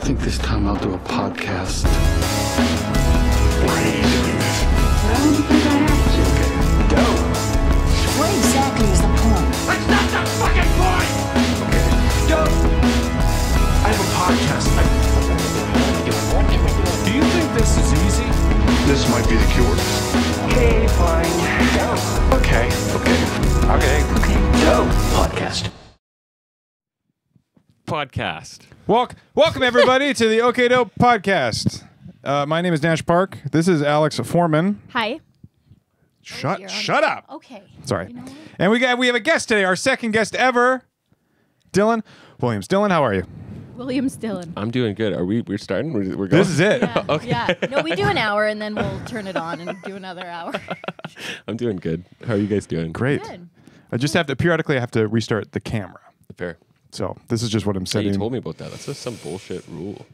think this time I'll do a podcast. Why are you doing this? Well, because I have to. Okay, go. What exactly is the point? That's not the fucking point! Okay, go. I have a podcast. Do you think this is easy? This might be the cure. Okay, fine. Go. Okay. Go. Podcast. Welcome everybody to the OK Dope podcast. My name is Nash Park. This is Alex Foreman. Hi. Shut you're up. Okay. Sorry. You know what? And we have a guest today, our second guest ever, Dylan Williams. Dylan, how are you? Williams Dillon. I'm doing good. We're starting? We're going? This is it. Yeah. Okay. Yeah. No, we do an hour and then we'll turn it on and do another hour. I'm doing good. How are you guys doing? Great. Good. I just have to periodically restart the camera. Fair. So this is just what I'm Yeah, setting. you told me about that. That's just some bullshit rule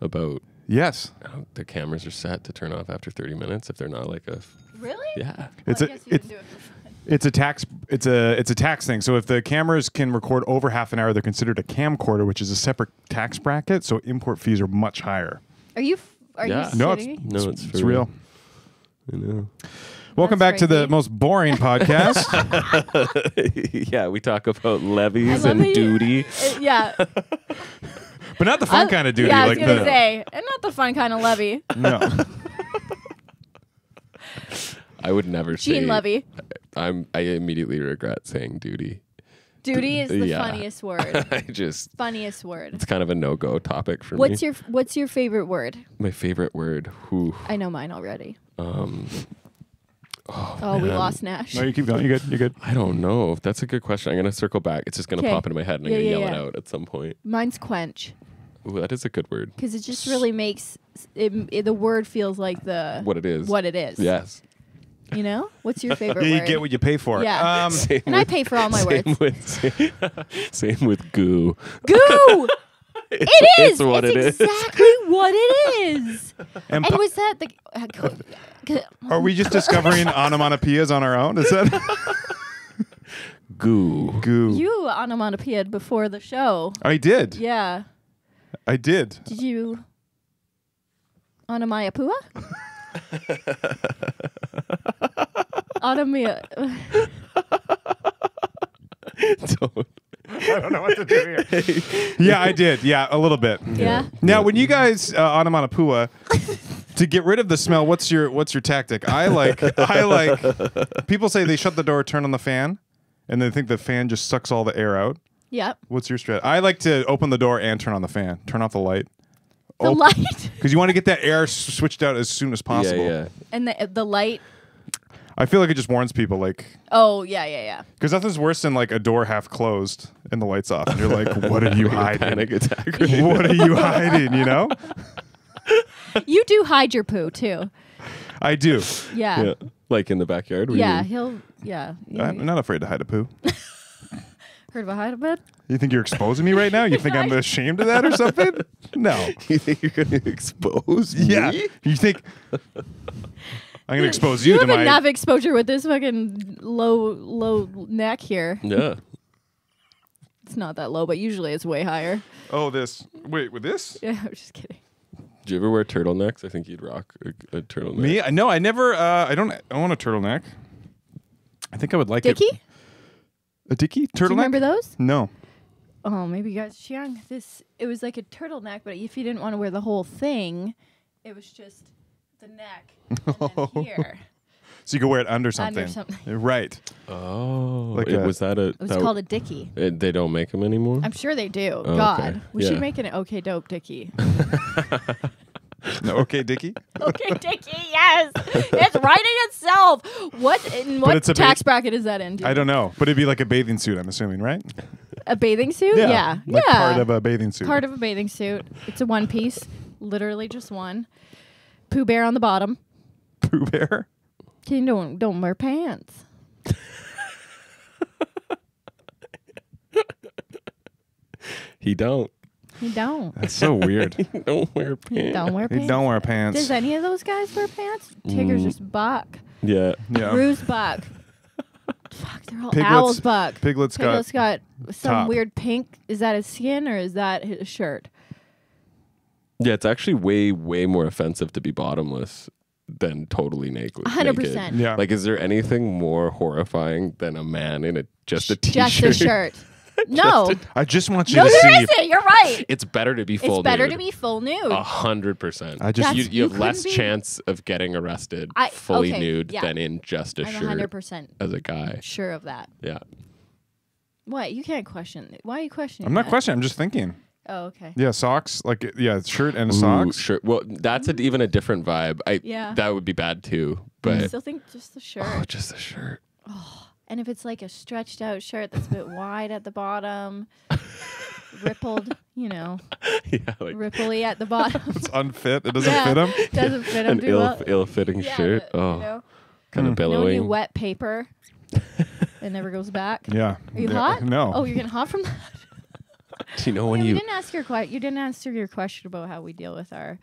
about Yes. how the cameras are set to turn off after 30 minutes if they're not like a... Really? Yeah. It's Well, a I guess you can do it for fun. it's a tax thing. So if the cameras can record over half an hour, they're considered a camcorder, which is a separate tax bracket. So import fees are much higher. Are you? Are Yeah. you? No, shitting? No, it's it's for real. I know. Welcome That's back to the crazy. most boring podcast. Yeah, we talk about levies I love and that you- duty. Yeah. But not the fun kind of duty. Yeah, I like was gonna the say, and not the fun kind of levy. no. I would never say... Gene Levy. I immediately regret saying duty. Duty is the Yeah. funniest word. I just... Funniest word. It's kind of a no-go topic for me. What's your favorite word? My favorite word? Whew. I know mine already. Oh, We man. lost Nash. No, you keep going. You're good. You're good. I don't know. That's a good question. I'm going to circle back. It's just going to 'Kay. pop into my head and I'm Yeah, going to yeah, yell it yeah. out at some point. Mine's quench Ooh, that is a good word. because it just really makes the word feels like What it is. What it is. Yes. You know? What's your favorite Yeah, you word? get what you pay for. Yeah. Same And I with- pay for all my words. Same with goo. Goo! It is. It's what it's it is. exactly what it is. And And was that the? are we just discovering onomatopoeias on our own? Is that Goo. goo? You onomatopoeia'd before the show. I did. Yeah. I did. Did you onomatopoeia? Onomia. Don't. I don't know what to do here. Yeah, I did. Yeah, a little bit. Yeah. Now, when you guys onomatopoeia, to get rid of the smell, what's your tactic? I like. People say they shut the door, turn on the fan, and they think the fan just sucks all the air out. Yep. What's your strat? I like to open the door and turn on the fan. Turn off the light. The light Because you want to get that air switched out as soon as possible. Yeah. and the light. I feel like it just warns people, like, Oh yeah. because nothing's worse than like a door half closed and the lights off, and you're like, "What are you hiding? Panic attack. What are you hiding?" You know? You do hide your poo too. I do. Yeah. Yeah. Like in the backyard. What do you Yeah. mean? He'll. Yeah. I'm not afraid to hide a poo. Heard of a hide a bed? You think you're exposing me right now? You think I'm ashamed of that or something? No. You think you're going to expose me? Yeah. You think I'm gonna expose you, You to have my? enough exposure with this fucking low neck here. Yeah. It's not that low, but usually it's way higher. Oh, this. Wait, with this? Yeah, I'm just kidding. Do you ever wear turtlenecks? I think you'd rock a turtleneck. Me? No, I never. I don't own a turtleneck. I think I would like Dickie? it. A Dickie turtleneck? Do you remember those? No. Oh, maybe you guys young. It was like a turtleneck, but if you didn't want to wear the whole thing, it was just the neck and then here. So you could wear it under something. Under something. Right. Oh. Like was that a... It was called a Dickie. They don't make them anymore? I'm sure they do. Oh, God, okay. we Yeah. should make an OK Dope Dickie. No, okay, Dickie. OK Dickie, yes, it's writing itself. What it's a tax bracket is that in? I don't know, but it'd be like a bathing suit. I'm assuming, right? A bathing suit? Yeah, Like part of a bathing suit. Part of a bathing suit. It's a one piece, literally just one. Pooh Bear on the bottom. Pooh Bear. You don't wear pants. He don't. You don't. That's so weird. He don't wear pants. You don't wear They pants. don't wear pants. Does any of those guys wear pants? Tigger's just buck. Yeah. Yeah. Bruce buck. Fuck, they're all Piglets- owls buck. Piglet's got some top. weird pink. Is that his skin or is that his shirt? Yeah, it's actually way more offensive to be bottomless than totally naked. 100%. Yeah. Like, is there anything more horrifying than a man in just a t-shirt? Just a shirt. No. I just want you No, to there see. isn't. You're right. It's better to be full It's better nude. to be full nude. 100%. I just- That's- you have you less couldn't be- chance of getting arrested I- fully okay, nude yeah. than in just a I'm shirt 100% as a guy. sure of that. Yeah. What? You can't question it. Why are you questioning I'm not that? questioning. I'm just thinking. Oh, okay. Yeah, socks. Like, yeah, shirt and Ooh, socks. sure. Well, that's even a different vibe. Yeah. That would be bad too. I But still think just the shirt. oh, just a shirt. And if it's like a stretched out shirt that's a bit wide at the bottom, rippled, Yeah, like ripply at the bottom. It's unfit. It doesn't Yeah. fit him. Doesn't fit him an too well. ill-fitting Yeah, shirt. but, Oh, you know, kind of you know when billowing. you wet paper, it never goes back. Yeah. Are you Yeah. hot? No. Oh, you're getting hot from that. Do you know when Yeah, you? you didn't ask your question about how we deal with our.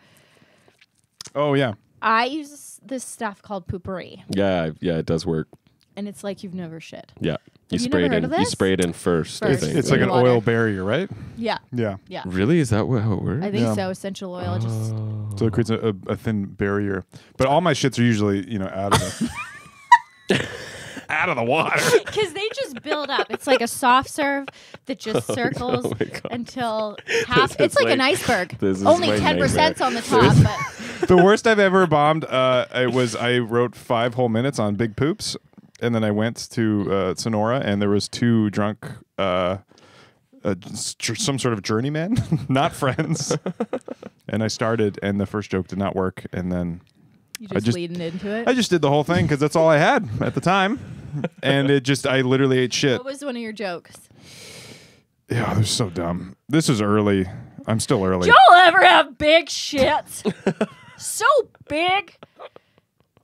Oh yeah. I use this stuff called poopery, Yeah, it does work. and it's like you've never shit. Yeah, Have you spray never it heard in. of You this? spray it in first. I First. think. It's like an Water. oil barrier, right? Yeah, Yeah. yeah. Really? Is that how it works? I think Yeah. so. Essential oil just. So it creates a thin barrier. But all my shits are usually, out of the out of the water. Because they just build up. It's like a soft serve that just circles my God. until half. This It's is like an like- iceberg. this is Only my 10% nightmare. on the top. But The worst I've ever bombed I wrote 5 whole minutes on big poops, and then I went to Sonora, and there was 2 drunk some sort of journeymen, not friends. And I started, and the first joke did not work, and then you I just just- leading into it. I just did the whole thing because that's all I had at the time, and I literally ate shit. What was one of your jokes? Yeah, they're so dumb. This is early. I'm still early. Y'all ever have big shits? So big.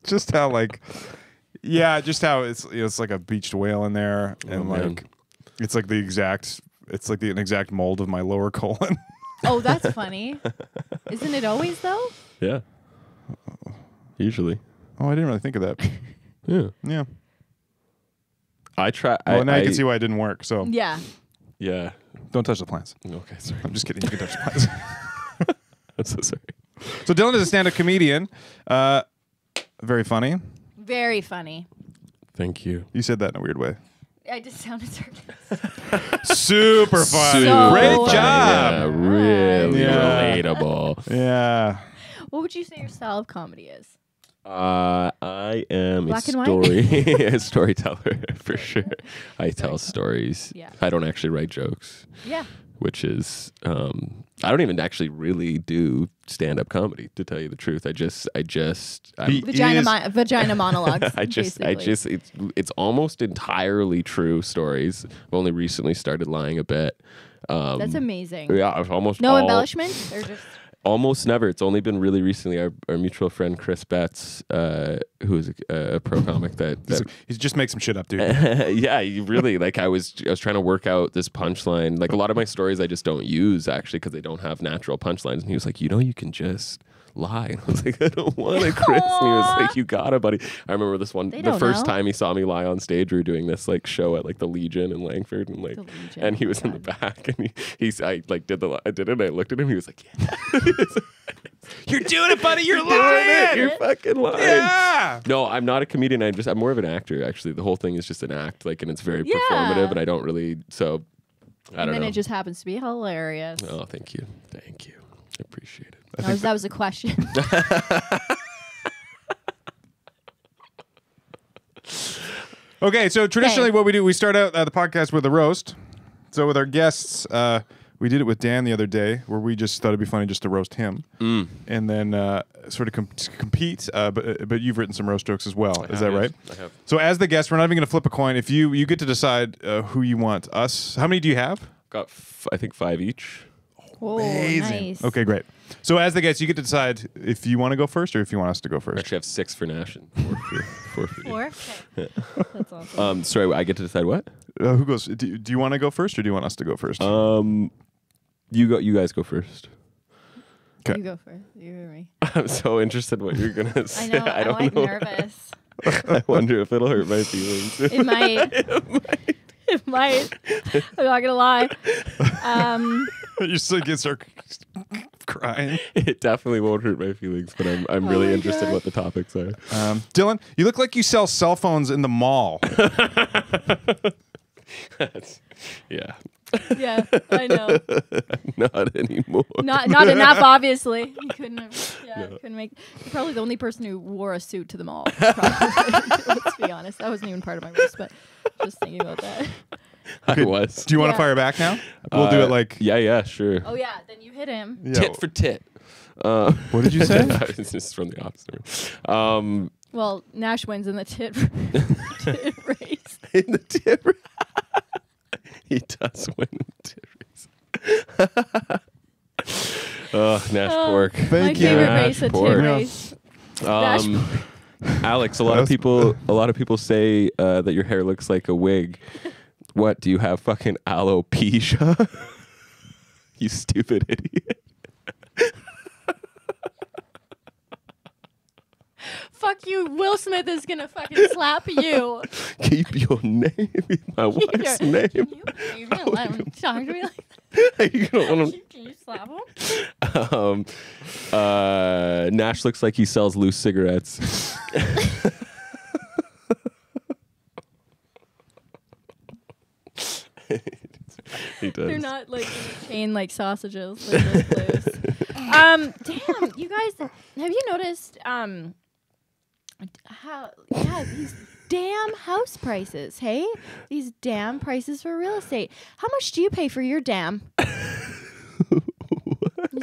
Just how just how it's like a beached whale in there, and man. it's like an exact mold of my lower colon. Oh, that's funny. Isn't it always though? Yeah. Usually. Oh, I didn't really think of that. Yeah. Yeah. I try. Well, now I you can see why I didn't work. So Yeah. Yeah. don't touch the plants. Okay. Sorry. I'm just kidding. You can touch the plants. I'm so sorry. So Dylan is a stand-up comedian. Very funny. Very funny. Thank you. You said that in a weird way. I just sounded sarcastic. Super fun. So Great funny. job. Yeah, really Yeah. relatable. Yeah. What would you say your style of comedy is? I am Black a and white? a storyteller for sure. I tell stories. Yeah. I don't actually write jokes, Yeah. which is I don't even actually really do stand-up comedy, to tell you the truth. I'm He Vagina monologues. basically. it's almost entirely true stories. I've only recently started lying a bit. That's amazing. Yeah, I've almost No all- embellishment or just Almost never. It's only been really recently. Our mutual friend Chris Betts, who is a pro comic that He just makes some shit up, dude. yeah, you really I was trying to work out this punchline. Like a lot of my stories, I just don't use actually because they don't have natural punchlines. And he was like, you can just lie. And I was like, I don't want to, Chris. And he was like, you got it, buddy. I remember this one. They The don't first know. time he saw me lie on stage, we were doing this the Legion at the Legion in Langford, and The Legion, and he oh was in the God. back, and I did it. And I looked at him. He was like, yeah. You're doing it, buddy. You're Doing it. lying. You're fucking lying. Yeah. No, I'm not a comedian. I'm more of an actor, actually. The whole thing is just an act, and it's very Yeah. performative, and I don't really, so I and don't then know. it just happens to be hilarious. Oh, thank you. Thank you. I appreciate it. That was a question. Okay, so traditionally Okay. what we do, we start out the podcast with a roast. So with our guests, we did it with Dan the other day, where we just thought it'd be funny just to roast him, and then sort of compete. But you've written some roast jokes as well. Is that right? I have. So as the guest, we're not even going to flip a coin. If you get to decide who you want us. How many do you have? Got, I think, 5 each. Oh, nice. Okay, great. So as the guest, you get to decide if you want to go first or if you want us to go I first. actually have 6 for Nash and 4 for you. 4? Okay. That's awesome. Sorry, I get to decide what? Who goes? Do you want to go first or do you want us to go first? You guys go first. okay. You go first. You or me. I'm so interested what you're gonna I say. know. I I'm don't like know. nervous. I wonder if it'll hurt my feelings. It might. It might. I'm not gonna lie. You still get start crying. It definitely won't hurt my feelings, but I'm really my interested in God. what the topics are. Dylan, you look like you sell cell phones in the mall. Yeah. Yeah, I know. Not anymore. Not enough, obviously. He couldn't have. Yeah, couldn't make. You're probably the only person who wore a suit to the mall. Probably. Let's be honest. That wasn't even part of my list, but just thinking about that. I was. Do you want to Yeah. fire back now? We'll do it like Yeah, sure. Oh yeah, then you hit him. yeah. Tit for tit. What did you say? This is from the opposite room. Well, Nash wins in the tit, tit race. In the tit race. He does win in the tit race. Nash pork. My Thank you. favorite Nash race, a pork. tit Yeah. race. Nash Alex, a lot of people say that your hair looks like a wig. What, do you have fucking alopecia? You stupid idiot. Fuck you. Will Smith is gonna fucking slap you. Keep your name, my wife's name. Are you gonna let him talk to me like that? You don't want Can you slap him? him. Nash looks like he sells loose cigarettes. He does. They're not like in a chain like sausages. They're just loose. Damn, you guys, have you noticed how these damn house prices, hey? These damn prices for real estate. How much do you pay for your dam?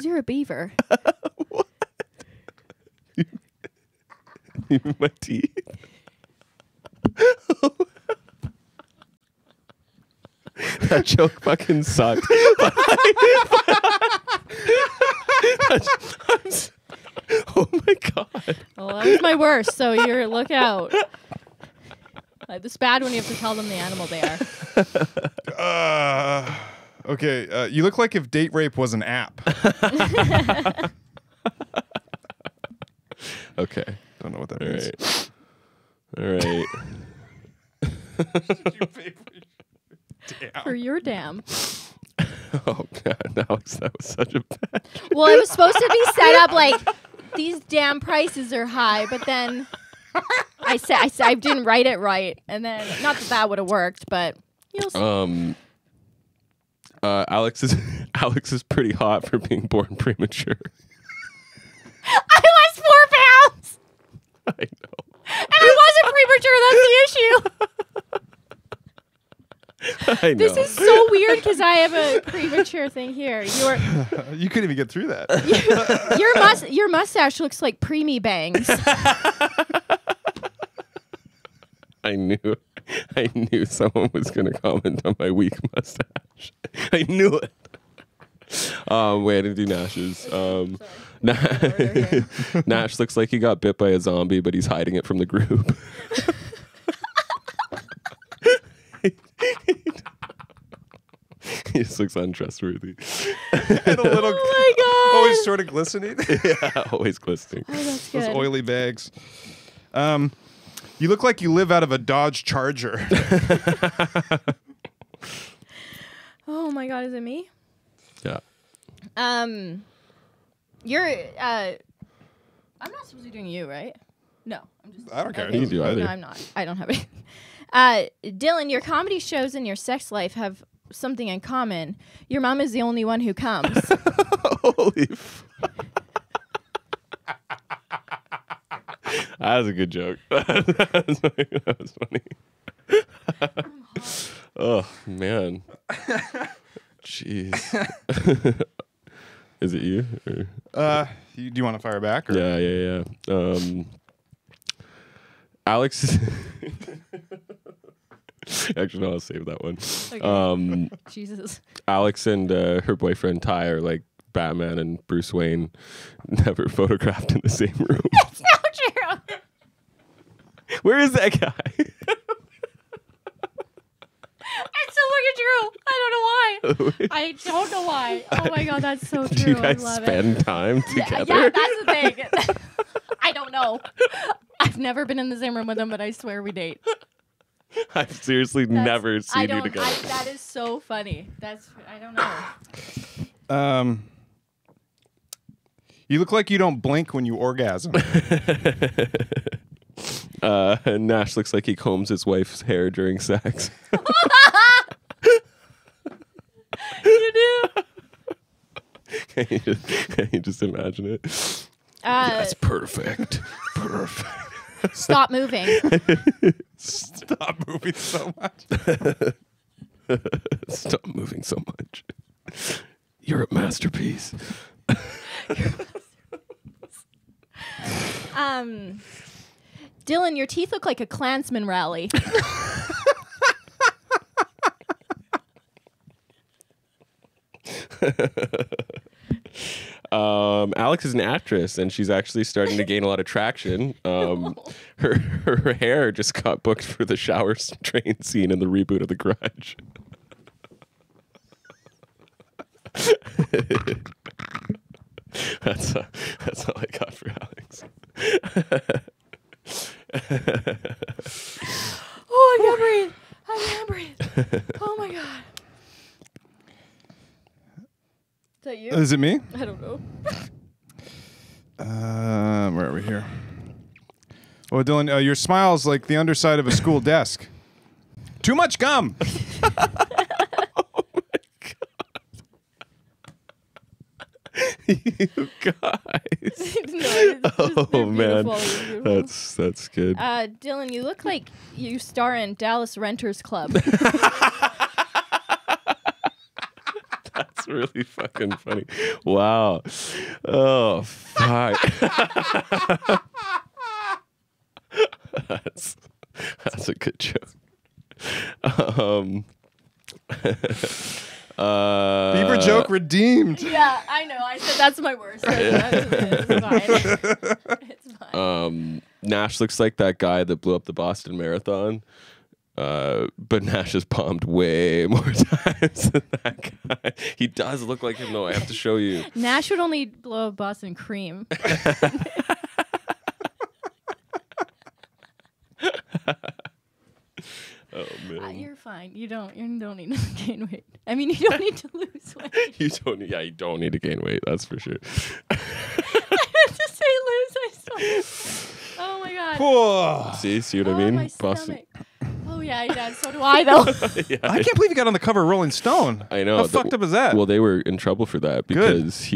You're a beaver. You mean my teeth? That joke fucking sucked. Oh my god. Well, that was my worst, so you're look out. It's bad when you have to tell them the animal they are. Okay, you look like if date rape was an app. Okay. Don't know what that All means. right. For your dam. Oh god, Alex, that was such a bad. Well, it was supposed to be set up like these damn prices are high, but then I didn't write it right, and then not that would have worked, but you'll see. Alex is pretty hot for being born premature. I was 4 pounds, I know. and I wasn't premature. That's the issue. I know. This is so weird because I have a premature thing here. You couldn't even get through that. Your mustache looks like preemie bangs. I knew someone was going to comment on my weak mustache. I knew it. Wait, I didn't do Nash's. Nash looks like he got bit by a zombie, but he's hiding it from the group. He just looks untrustworthy. And a little, Oh my god! always sort of glistening. Yeah, always glistening. Oh, that's Those good. oily bags. You look like you live out of a Dodge Charger. Oh my god, is it me? Yeah. You're I'm not supposed to be doing you, right? No, I'm just. I don't care. Okay. You can do either. No, I'm not. I don't have it. Dylan, your comedy shows and your sex life have something in common. Your mom is the only one who comes. Holy That was a good joke. That was funny. Oh, man. Jeez. Is it you? Or? Do you want to fire back? Or? Yeah. Alex is... Actually, no, I'll save that one. Okay. Jesus. Alex and her boyfriend Ty are like Batman and Bruce Wayne, never photographed in the same room. That's not true. Where is that guy? It's so fucking true. I don't know why. I don't know why. Oh my god, that's so true. Do you guys I love spend it. time together? Yeah, that's the thing. I don't know. I've never been in the same room with him, but I swear we date. I've seriously never seen you together. That is so funny. I don't know. You look like you don't blink when you orgasm. Nash looks like he combs his wife's hair during sex. You do. Can you just imagine it? That's perfect. Perfect. Stop moving. Stop moving so much. Stop moving so much. You're a masterpiece. Dylan, your teeth look like a Klansman rally. Alex is an actress, and she's actually starting to gain a lot of traction. Her hair just got booked for the shower train scene in the reboot of The Grudge. That's all I got for Alex. Oh, I can't breathe. I can't breathe. Oh my god. Is that you? Is it me? I don't know. Where are we here? Oh, Dylan, your smile's like the underside of a school desk. Too much gum. You guys. No, Oh man, beautiful. that's good. Dylan, you look like you star in Dallas Renters Club. That's really fucking funny. Wow. Oh fuck. That's a good joke. Beaver joke redeemed. Yeah, I know. I said that's my worst. It's fine. It's fine. Nash looks like that guy that blew up the Boston Marathon. But Nash has bombed way more times than that guy. He does look like him, though. I have to show you. Nash would only blow up Boston Cream. Oh man, You're fine. You don't need to gain weight. I mean, you don't need to lose weight. you don't need to gain weight. That's for sure. I had to say lose. I saw. Oh my god. Whoa. See what I Oh, mean? my Boston. stomach. Oh yeah. So do I though. Yeah, I can't believe he got on the cover of Rolling Stone. I know. How fucked up is that? Well, they were in trouble for that because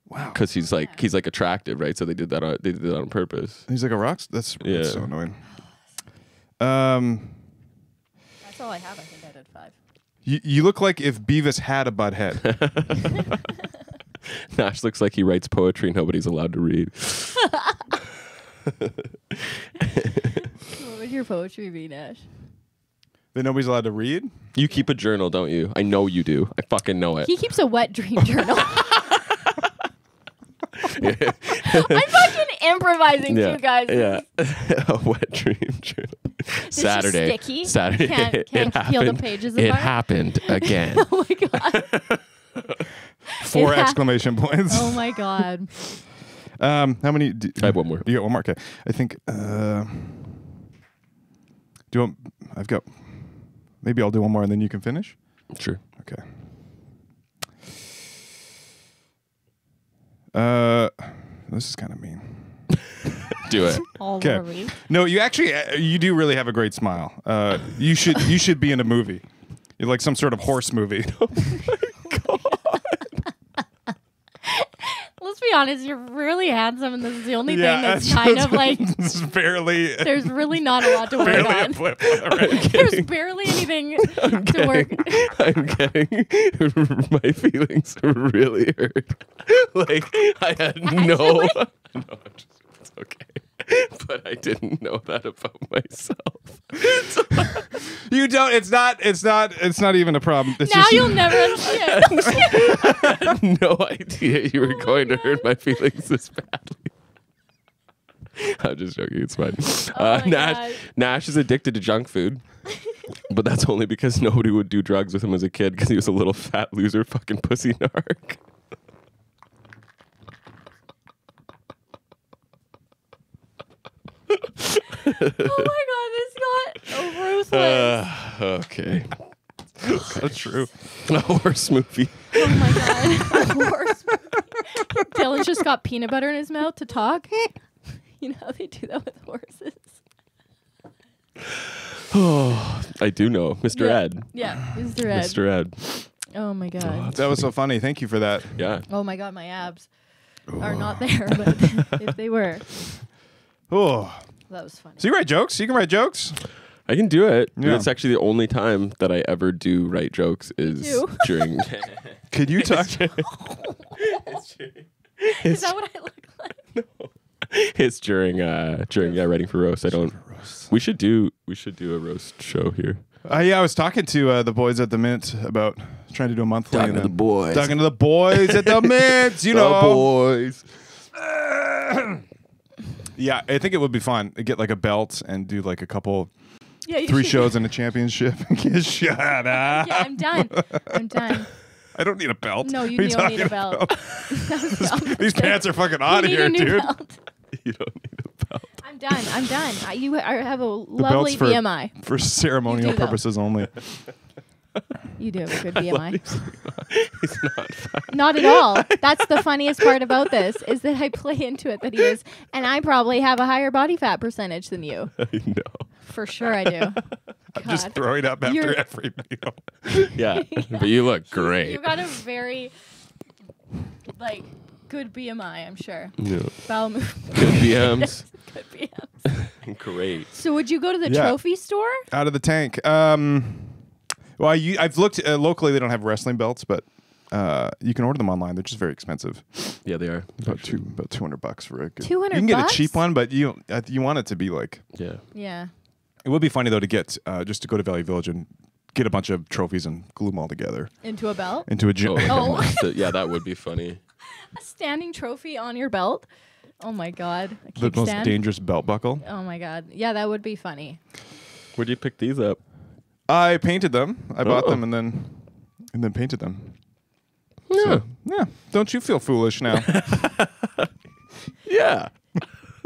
wow. because he's like attractive, right? So they did that on purpose. He's like a rock. That's Yeah. so annoying. That's all I have. I think I did 5. You look like if Beavis had a butt head. Nash looks like he writes poetry nobody's allowed to read. What would your poetry be, Nash? That nobody's allowed to read? You keep a journal, don't you? I know you do. I fucking know it. He keeps a wet dream journal. I'm fucking improvising to you guys. Yeah. A wet dream journal. It's just sticky. Saturday. Can't it peel the happened. pages It apart. happened again. Oh my god. 4 It ha- exclamation points. Oh my god. How many? I have one more. You got one more? Okay. I think. Do you want? I've got. Maybe I'll do one more and then you can finish. Sure. Okay. This is kind of mean. Do it. All Okay. worried. No, you actually you do really have a great smile. You should be in a movie. You're like some sort of horse movie. Let's be honest, you're really handsome, and this is the only Yeah, thing that's that's- kind of like. This is barely There's really not a lot to work barely a on. blip on the radar. There's barely anything to work. I'm getting my feelings really hurt. Like I had no, it's okay. But I didn't know that about myself. You don't. It's not even a problem. It's Now just, you'll never understand. I had no idea you were going to hurt my feelings this badly. I'm just joking. It's fine. Oh my God. Nash is addicted to junk food. But that's only because nobody would do drugs with him as a kid because he was a little fat loser fucking pussy narc. Oh my god, this got ruthless. Okay. so true. A horse movie. Oh my god. Horse. Dylan, He's just got peanut butter in his mouth to talk. You know how they do that with horses. Oh, I do know, Mr. Ed. Yeah, Mr. Ed. Mr. Ed. Oh my god. That was so funny. Thank you for that. Yeah. Oh my god, my abs are not there, but if they were, Oh, that was funny. so you write jokes? You can write jokes. I can do it. Yeah. It's actually the only time that I ever do write jokes is too. during. Could you talk? Is that what I look like? It's during writing for roast. I don't. We should do a roast show here. Yeah, I was talking to the boys at the Mint about trying to do a monthly. Talking to the boys. Talking to the boys at the Mint. You know, boys. Yeah, I think it would be fun to get like a belt and do like a couple, Yeah, you 3 should. shows in a championship. Shut up. Yeah, I'm done. I'm done. I don't need a belt. No, you What are don't need a talking belt. about? These pants are fucking out of You here, need a new dude. belt. You don't need a belt. I'm done. I'm done. I have a The lovely belt's BMI. for ceremonial You do, though. purposes only. You do have a good BMI. He's not fat. Not at all. That's the funniest part about this is that I play into it that he is, and I probably have a higher body fat percentage than you. I know. For sure, I do. I'm just God. throwing up after You're- every meal. Yeah, but you look great. You got a very good BMI, I'm sure. Yeah. Bowel move. Good BMs. Good BMs. Great. So would you go to the Yeah. trophy store? Out of the tank. Well, I've looked locally. They don't have wrestling belts, but you can order them online. They're just very expensive. Yeah, they are. About $200 for a good. 200 You can get bucks? a cheap one, but you want it to be like. Yeah. Yeah. It would be funny though to get just to go to Valley Village and get a bunch of trophies and glue them all together Into a belt? into a gym. Oh. Yeah, that would be funny. A standing trophy on your belt? Oh my god. A The most kickstand? dangerous belt buckle. Oh my god. Yeah, that would be funny. Where'd you pick these up? I painted them. I bought Oh. them and then painted them. Yeah. So, yeah. Don't you feel foolish now? Yeah.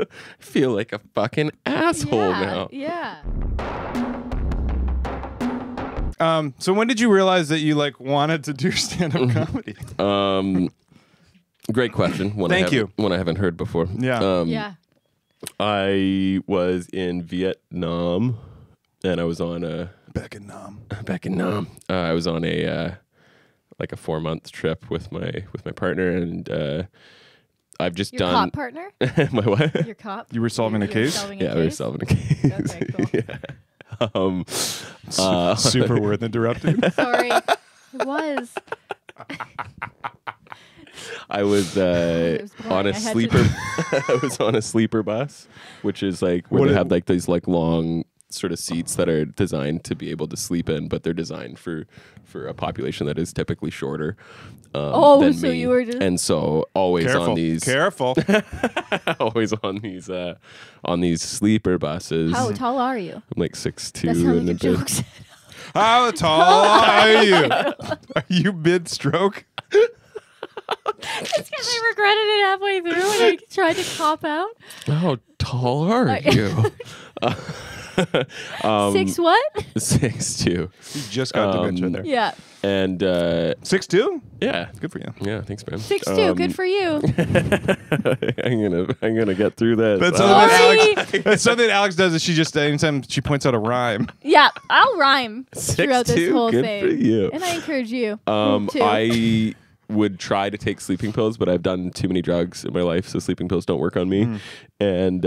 I feel like a fucking asshole yeah. now. Yeah. So when did you realize that you wanted to do stand-up comedy? Great question. One Thank you. One I haven't heard before. Yeah. Yeah. I was in Vietnam, and I was on a Back in Nam. back in Nam. I was on a 4-month trip with my partner, and I've just Your done cop partner? my what? Your cop? You were solving a You were case? solving a Yeah, we were case? solving a case. Okay, cool. Yeah. Super worth interrupting. Sorry. It was. I was was on boring. a I had to- sleeper. I was on a sleeper bus, which is where What they it- have these long sort of seats that are designed to be able to sleep in, but they're designed for a population that is typically shorter. Oh, than so me. you were just- and so always Careful. on these Careful. always on these sleeper buses. How tall are you? I'm like 6'2" That sounded and like a a bit. joke. How tall are you? Are you mid-stroke? It's because I regretted it halfway through and I tried to cop out. How tall are you? 6 what? 6'2". You just got dementia there. Yeah. And 6'2"? yeah. Good for you. Yeah, thanks, man. 6'2". Good for you. I'm gonna get through this. That's Sorry. that's something Alex does. Is she just anytime she points out a rhyme? Yeah, I'll rhyme throughout this 6'2", whole good thing. for you. And I encourage you. too. I would try to take sleeping pills, but I've done too many drugs in my life, so sleeping pills don't work on me. And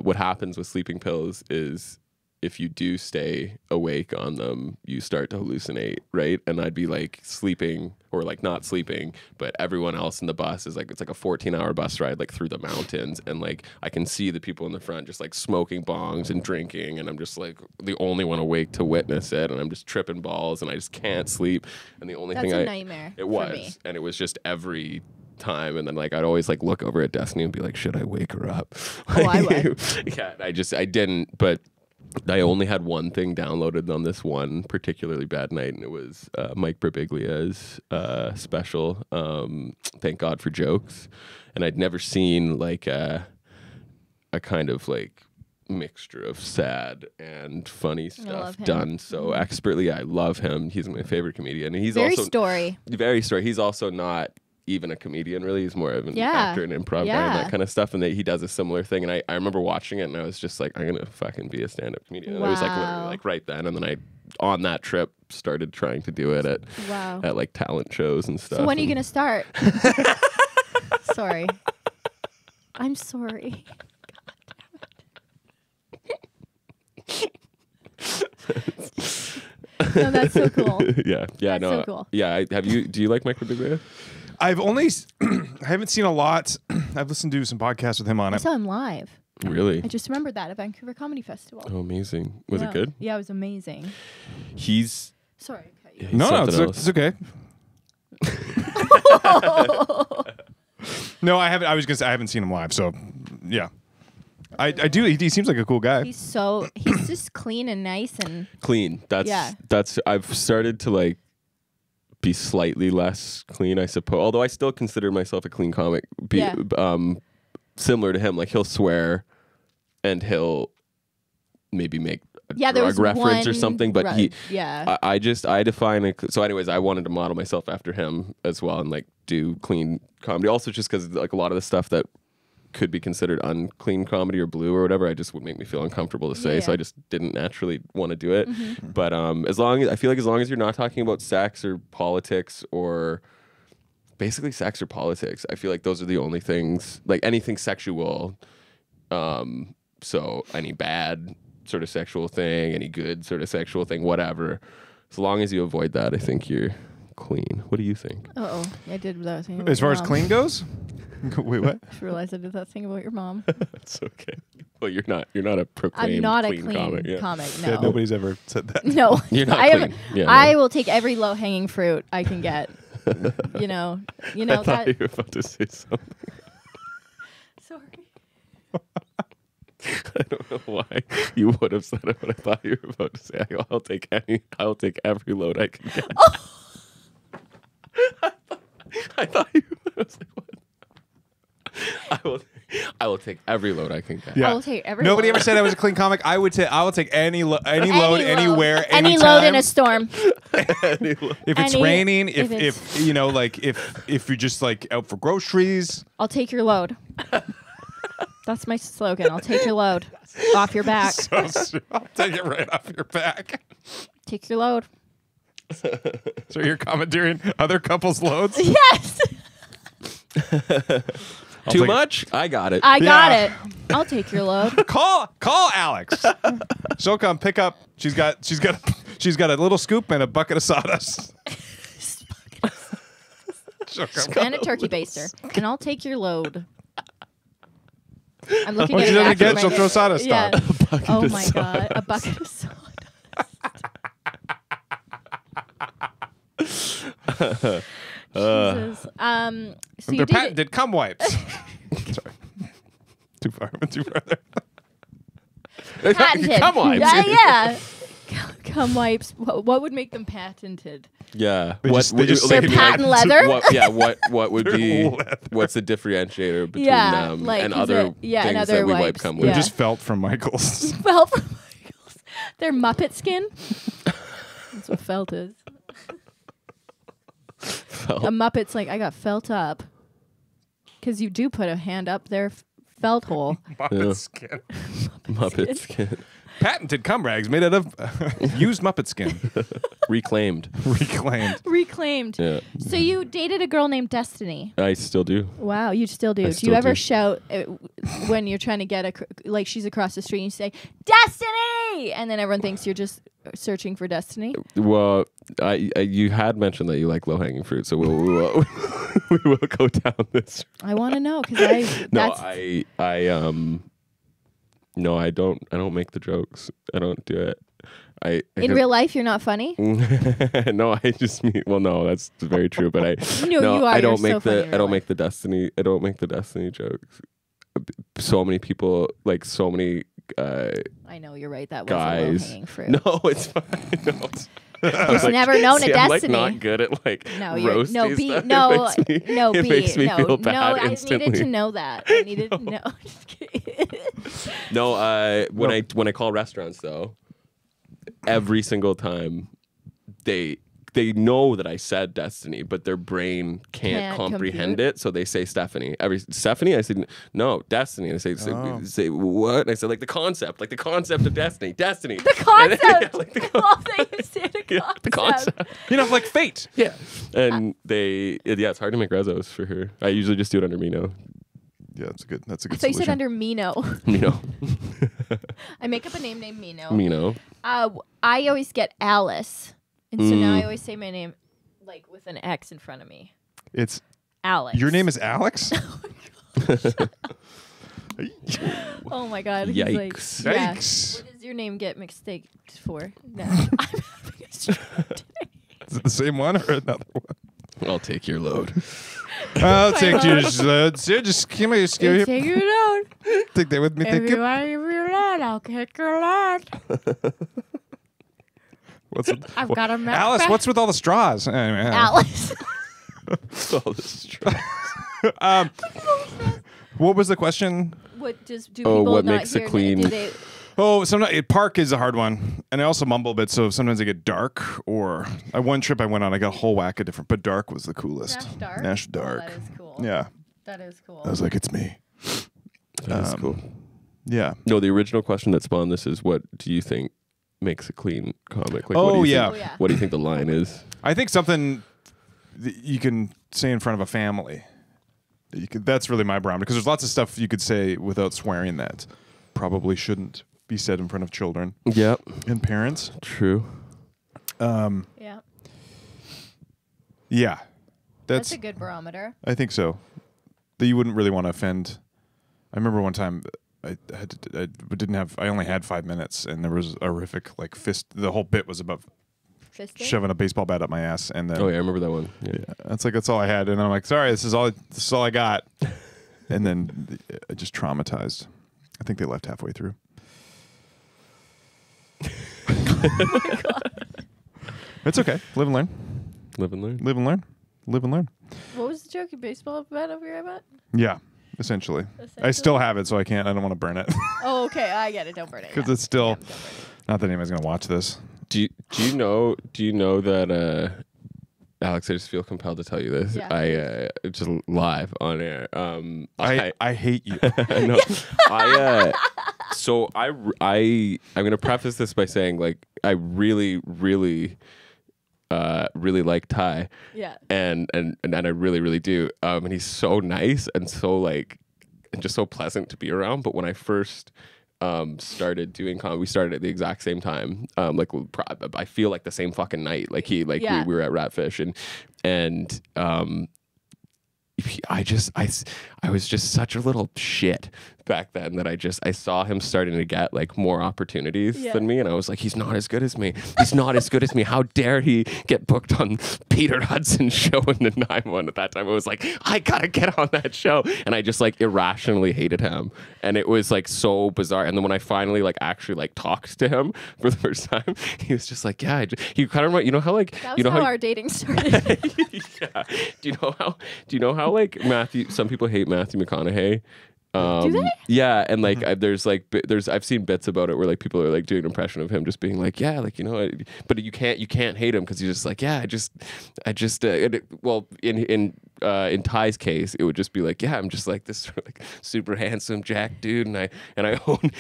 what happens with sleeping pills is if you do stay awake on them, you start to hallucinate, right? And I'd be sleeping or not sleeping, but everyone else in the bus is it's like a 14-hour bus ride through the mountains, and I can see the people in the front just smoking bongs and drinking, and I'm just the only one awake to witness it, and I'm just tripping balls, and I just can't sleep. And the only That's thing a nightmare it for was, me. and it was just every time, and then I'd always look over at Destiny and be like, should I wake her up? Oh, I would. Yeah, I didn't, but I only had one thing downloaded on this one particularly bad night, and it was Mike Birbiglia's special, Thank God for Jokes. And I'd never seen a kind of mixture of sad and funny love stuff him. done so expertly. I love him. He's my favorite comedian. And he's Very also story. very story. He's also not even a comedian really. He's more of an Yeah. actor and improv guy and Yeah. that kind of stuff. And he does a similar thing. And I remember watching it and I was just like, I'm going to fucking be a stand-up comedian. And it was like literally Wow. like right then. And then I, on that trip, started trying to do it Wow. at like talent shows and stuff. So when are you and- gonna start? Sorry. I'm sorry. No, that's so cool. yeah. That's No. so cool. Yeah. Do you like Mike Birbiglia? I've only, I haven't seen a lot. I've listened to some podcasts with him on I it. saw him live. Really? I just remembered that at Vancouver Comedy Festival. Oh, amazing. Was Yeah. it good? Yeah, it was amazing. He's Sorry. I cut you. he's No, something it's else. okay. No, I haven't. I was gonna say I haven't seen him live, so yeah. I do. He seems like a cool guy. He's just clean and nice and Clean. Yeah. That's I've started to like be slightly less clean, I suppose. Although I still consider myself a clean comic. Yeah. Similar to him, like he'll swear and he'll maybe make a yeah. There drug was reference or one something, but ru- yeah. I define it. So, anyways, I wanted to model myself after him as well and like do clean comedy. Also, just because like a lot of the stuff that could be considered unclean comedy or blue or whatever, I just would make me feel uncomfortable to say. Yeah. So I just didn't naturally want to do it. But as long as you're not talking about sex or politics or basically sex or politics, I feel like those are the only things, like anything sexual. So any bad sort of sexual thing, any good sort of sexual thing, whatever. As long as you avoid that, I think you're clean. What do you think? Oh, I did that thing. about As far your as mom. clean goes. Wait, what? I just realized I did that thing about your mom. That's okay. Well, you're not a proclaimed I'm not a clean comic. comic. Yeah. No. Yeah, nobody's ever said that. No, You're not I clean. Yeah, no. I will take every low hanging fruit I can get. you know I thought that. you were about to say something. Sorry. I don't know why you would have said it, but I thought you were about to say, I'll take every load I can get. I thought you I was like, what? I will take every load I can get. Yeah. I will take every. Nobody load. ever said I was a clean comic. I will take any load anywhere, Any anytime. load in a storm. If it's any- raining, if if you know, like if you're just like out for groceries. I'll take your load. That's my slogan. I'll take your load off your back. I'll take it right off your back. Take your load. So you're commandeering other couples' loads? Yes, Too take- much? I got it. I got Yeah. it. I'll take your load. Call Alex. She'll come pick up. She's got a little scoop and a bucket of sawdust. She'll come. And a turkey baster. And I'll take your load. I'm looking What at she it. doesn't after get, my- she'll throw sawdust Yeah. on. Oh of my god, a bucket of sawdust. Jesus. So you They're did. patented cum wipes. Sorry. Too far. I went too far there. Patented. Come on. Yeah. Cum wipes. What would make them patented? Yeah. They just- they would you- just- They're like, patent leather? What would be leather. what's the differentiator between Yeah, them like, and 'cause other it- yeah, things and other that we wipe wipes. cum They're with? Yeah. just felt from Michaels. Well, from Michaels. They're Muppet skin. That's what felt is. A Muppet's like, I got felt up. Because you do put a hand up their felt hole. Muppet skin. Muppet skin. Patented cum rags made out of used Muppet skin. Reclaimed. Reclaimed. Reclaimed. Yeah. So you dated a girl named Destiny. I still do. Wow, you still do. Do still you ever do. shout when you're trying to get like she's across the street and you say, Destiny! And then everyone thinks you're just searching for Destiny? Well, you had mentioned that you like low hanging fruit, so we will we will go down this. I want to know because No, no, I don't make the jokes. I don't do it. in real life you're not funny. No, I just mean. Well, no, that's very true. But No, you are. I don't You're make so funny in I real don't life. make the Destiny. I don't make the Destiny jokes. So many people, like so many I know you're right. That was a low guys. hanging fruit. No, it's fine. No, it's, I was He's never known a see, I'm like Destiny. not good at like No, you're roasty no B. stuff. No, it makes me, no it B. makes me no, feel bad no. I instantly. needed to know that. I needed to know. Just kidding. No, when I call restaurants though, every single time they they know that I said Destiny, but their brain can't Can't comprehend compute. it, so they say Stephanie. Stephanie, I said no, Destiny. And they say what? And I said like the concept of Destiny, Destiny. The concept. Like the I love that you say the Yeah, concept. the concept. like fate. Yeah, and it's hard to make rezos for her. I usually just do it under Mino. Yeah, that's a good So you solution. said under Mino. Mino, I make up a name named Mino. Mino. I always get Alice, and so now I always say my name like with an X in front of me. It's Alex. your name is Alex? Oh my god. he's like, Yikes. yeah. Yikes. What does your name get mistaked for? No. I'm having a stroke today. Is it the same one or another one? I'll take your load. I'll take yours. Just give me Take you down. Take that with me. Thank you. Everybody your lad, I'll kick your lad. What's with, I've got a map. Alice, what's with all the straws? Alice? All this stress. What was the question? What do Oh, people what not makes a hear? queen? Do they, Oh, sometimes park is a hard one, and I also mumble a bit. So sometimes I get dark. Or one trip I went on, I got a whole whack of different. But dark was the coolest. Nash Dark? Nash Oh, Dark. that is cool. Yeah, That is cool. I was like, it's me. That's cool. Yeah. No, the original question that spawned this is, what do you think makes a clean comic? Like, Oh, what do you yeah. think, Oh, yeah. What do you think the line is? I think something that you can say in front of a family. That's really my barometer, because there's lots of stuff you could say without swearing that probably shouldn't be said in front of children Yep, and parents. true. Yeah. Yeah, That's a good barometer. I think so. That you wouldn't really want to offend. I remember one time I only had 5 minutes, and there was a horrific like fist. The whole bit was about Fisting? shoving a baseball bat up my ass, and then Oh yeah, I remember that one. Yeah. that's all I had, and I'm like, sorry, this is all I got, and then I just traumatized. I think they left halfway through. Oh my God. It's okay. Live and learn. Live and learn. Live and learn. Live and learn. What was the joke in baseball about over your butt? Yeah, essentially. I still have it, so I can't. I don't want to burn it Oh, okay. I get it. Don't burn it. because yeah. it's still. Yeah, don't burn it. Not that anybody's gonna watch this. Do you know that Alex, I just feel compelled to tell you this. Yeah, I just live on air. I hate you. No, so I'm gonna preface this by saying, like, I really like Ty, Yeah. and I really do. And he's so nice and so like, and just so pleasant to be around. But when I first started doing comedy, we started at the exact same time. I feel like the same fucking night. Like we were at Ratfish, and I was just such a little shit back then that I saw him starting to get like more opportunities Yeah. than me, and I was like, he's not as good as me. He's not as good as me. How dare he get booked on Peter Hudson's show in the 9-1 at that time? I was like, I gotta get on that show, and I just like irrationally hated him, and it was like so bizarre. And then when I finally like actually like talked to him for the first time, he was just like, yeah, he kind of, you know how like That was you know how how our dating started. yeah. Do you know how like some people hate Matthew McConaughey? Do they? Yeah, and like I've seen bits about it where like people are like doing an impression of him just being like, yeah, like, you know, but you can't hate him because he's just like, yeah, in Ty's case, it would just be like, yeah, I'm just like this sort of like super handsome Jack dude, and I own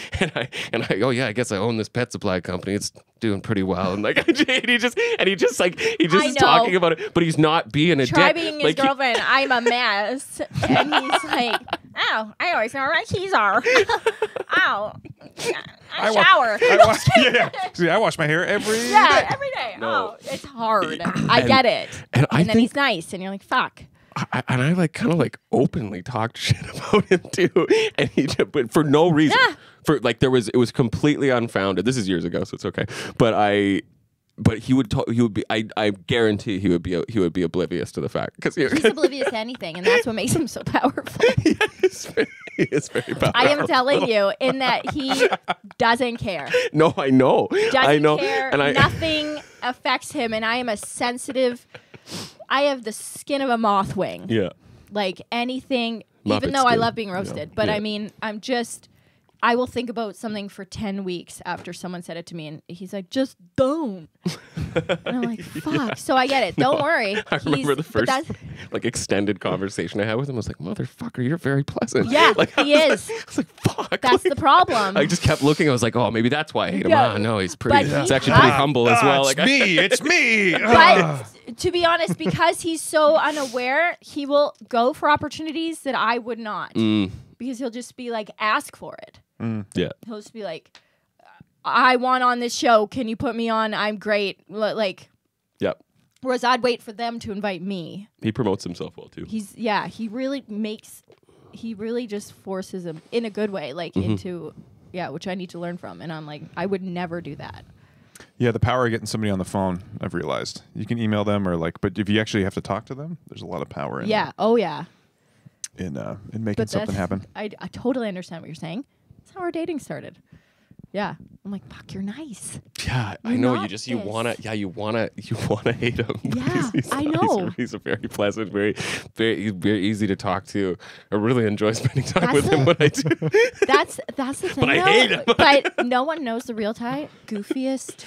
oh yeah, I guess I own this pet supply company. It's doing pretty well, and like he just is talking about it, but he's not being a Try dick. being his Like, girlfriend. I'm a mess. And he's like, oh, I always know where my keys are. Oh, I shower. I wash my hair every day. Yeah, every day. No. Oh, it's hard. I get it. and I And then think- he's nice, and you're like, fuck. I like kind of like openly talked shit about him too, and but for no reason. Yeah. For like it was completely unfounded. This is years ago, so it's okay. But he would be. I guarantee he would be oblivious to the fact because He's oblivious to anything, and that's what makes him so powerful. he is very powerful. I am telling you, in that he doesn't care. No, I know. Doesn't I know. care. And Nothing affects him, and I am a sensitive. I have the skin of a moth wing. yeah. Like anything, Muppet even though I skin. love being roasted. But Yeah. I mean, I'm just I will think about something for 10 weeks after someone said it to me, and he's like, just don't. And I'm like, fuck. So I get it. Don't worry. I remember the first like extended conversation I had with him. I was like, motherfucker, you're very pleasant. Yeah, like, he is. I was like, fuck. That's the problem. I just kept looking. I was like, oh, maybe that's why I hate him. Yeah. Ah, no, he's pretty. But He's actually pretty humble as well. It's Like, me. It's me. But to be honest, because he's so unaware, he will go for opportunities that I would not. Because he'll just be like, ask for it. yeah. He'll just be like, I want on this show. Can you put me on? I'm great. Like, Yep. whereas I'd wait for them to invite me. He promotes himself well too. He really just forces him in a good way, like into, which I need to learn from. And I'm like, I would never do that. Yeah, the power of getting somebody on the phone, I've realized. You can email them but if you actually have to talk to them, there's a lot of power in Yeah. Oh, yeah. in making something happen. I totally understand what you're saying. That's how our dating started. Yeah. I'm like, fuck, you're nice. Yeah, I You're know. not You wanna hate him. Yeah, He's I know. He's a very pleasant, very easy to talk to. I really enjoy spending time That's with him when I do. That's the thing. But I hate him. But no one knows the real Ty. Goofiest,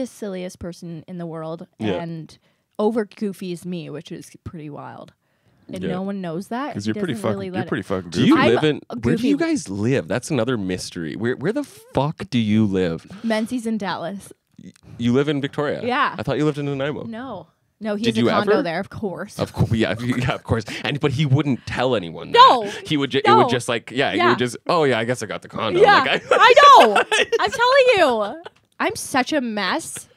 silliest person in the world, Yeah. and over goofy is me, which is pretty wild. And Yeah. no one knows that. Because He you're pretty doesn't fucking. really You're let it- pretty fucking. Do you goofy. I'm live in? a Where do you goofy- guys live? That's another mystery. Where the fuck do you live? Menzies in Dallas. You live in Victoria. Yeah. I thought you lived in Nanaimo. No, he Did has a you condo ever? there, of course. Of course, yeah, of course. But he wouldn't tell anyone. No, that. He would. It no. would just like, he Yeah. would just. Oh yeah, I guess I got the condo. Yeah, Like, I know. I'm telling you, I'm such a mess.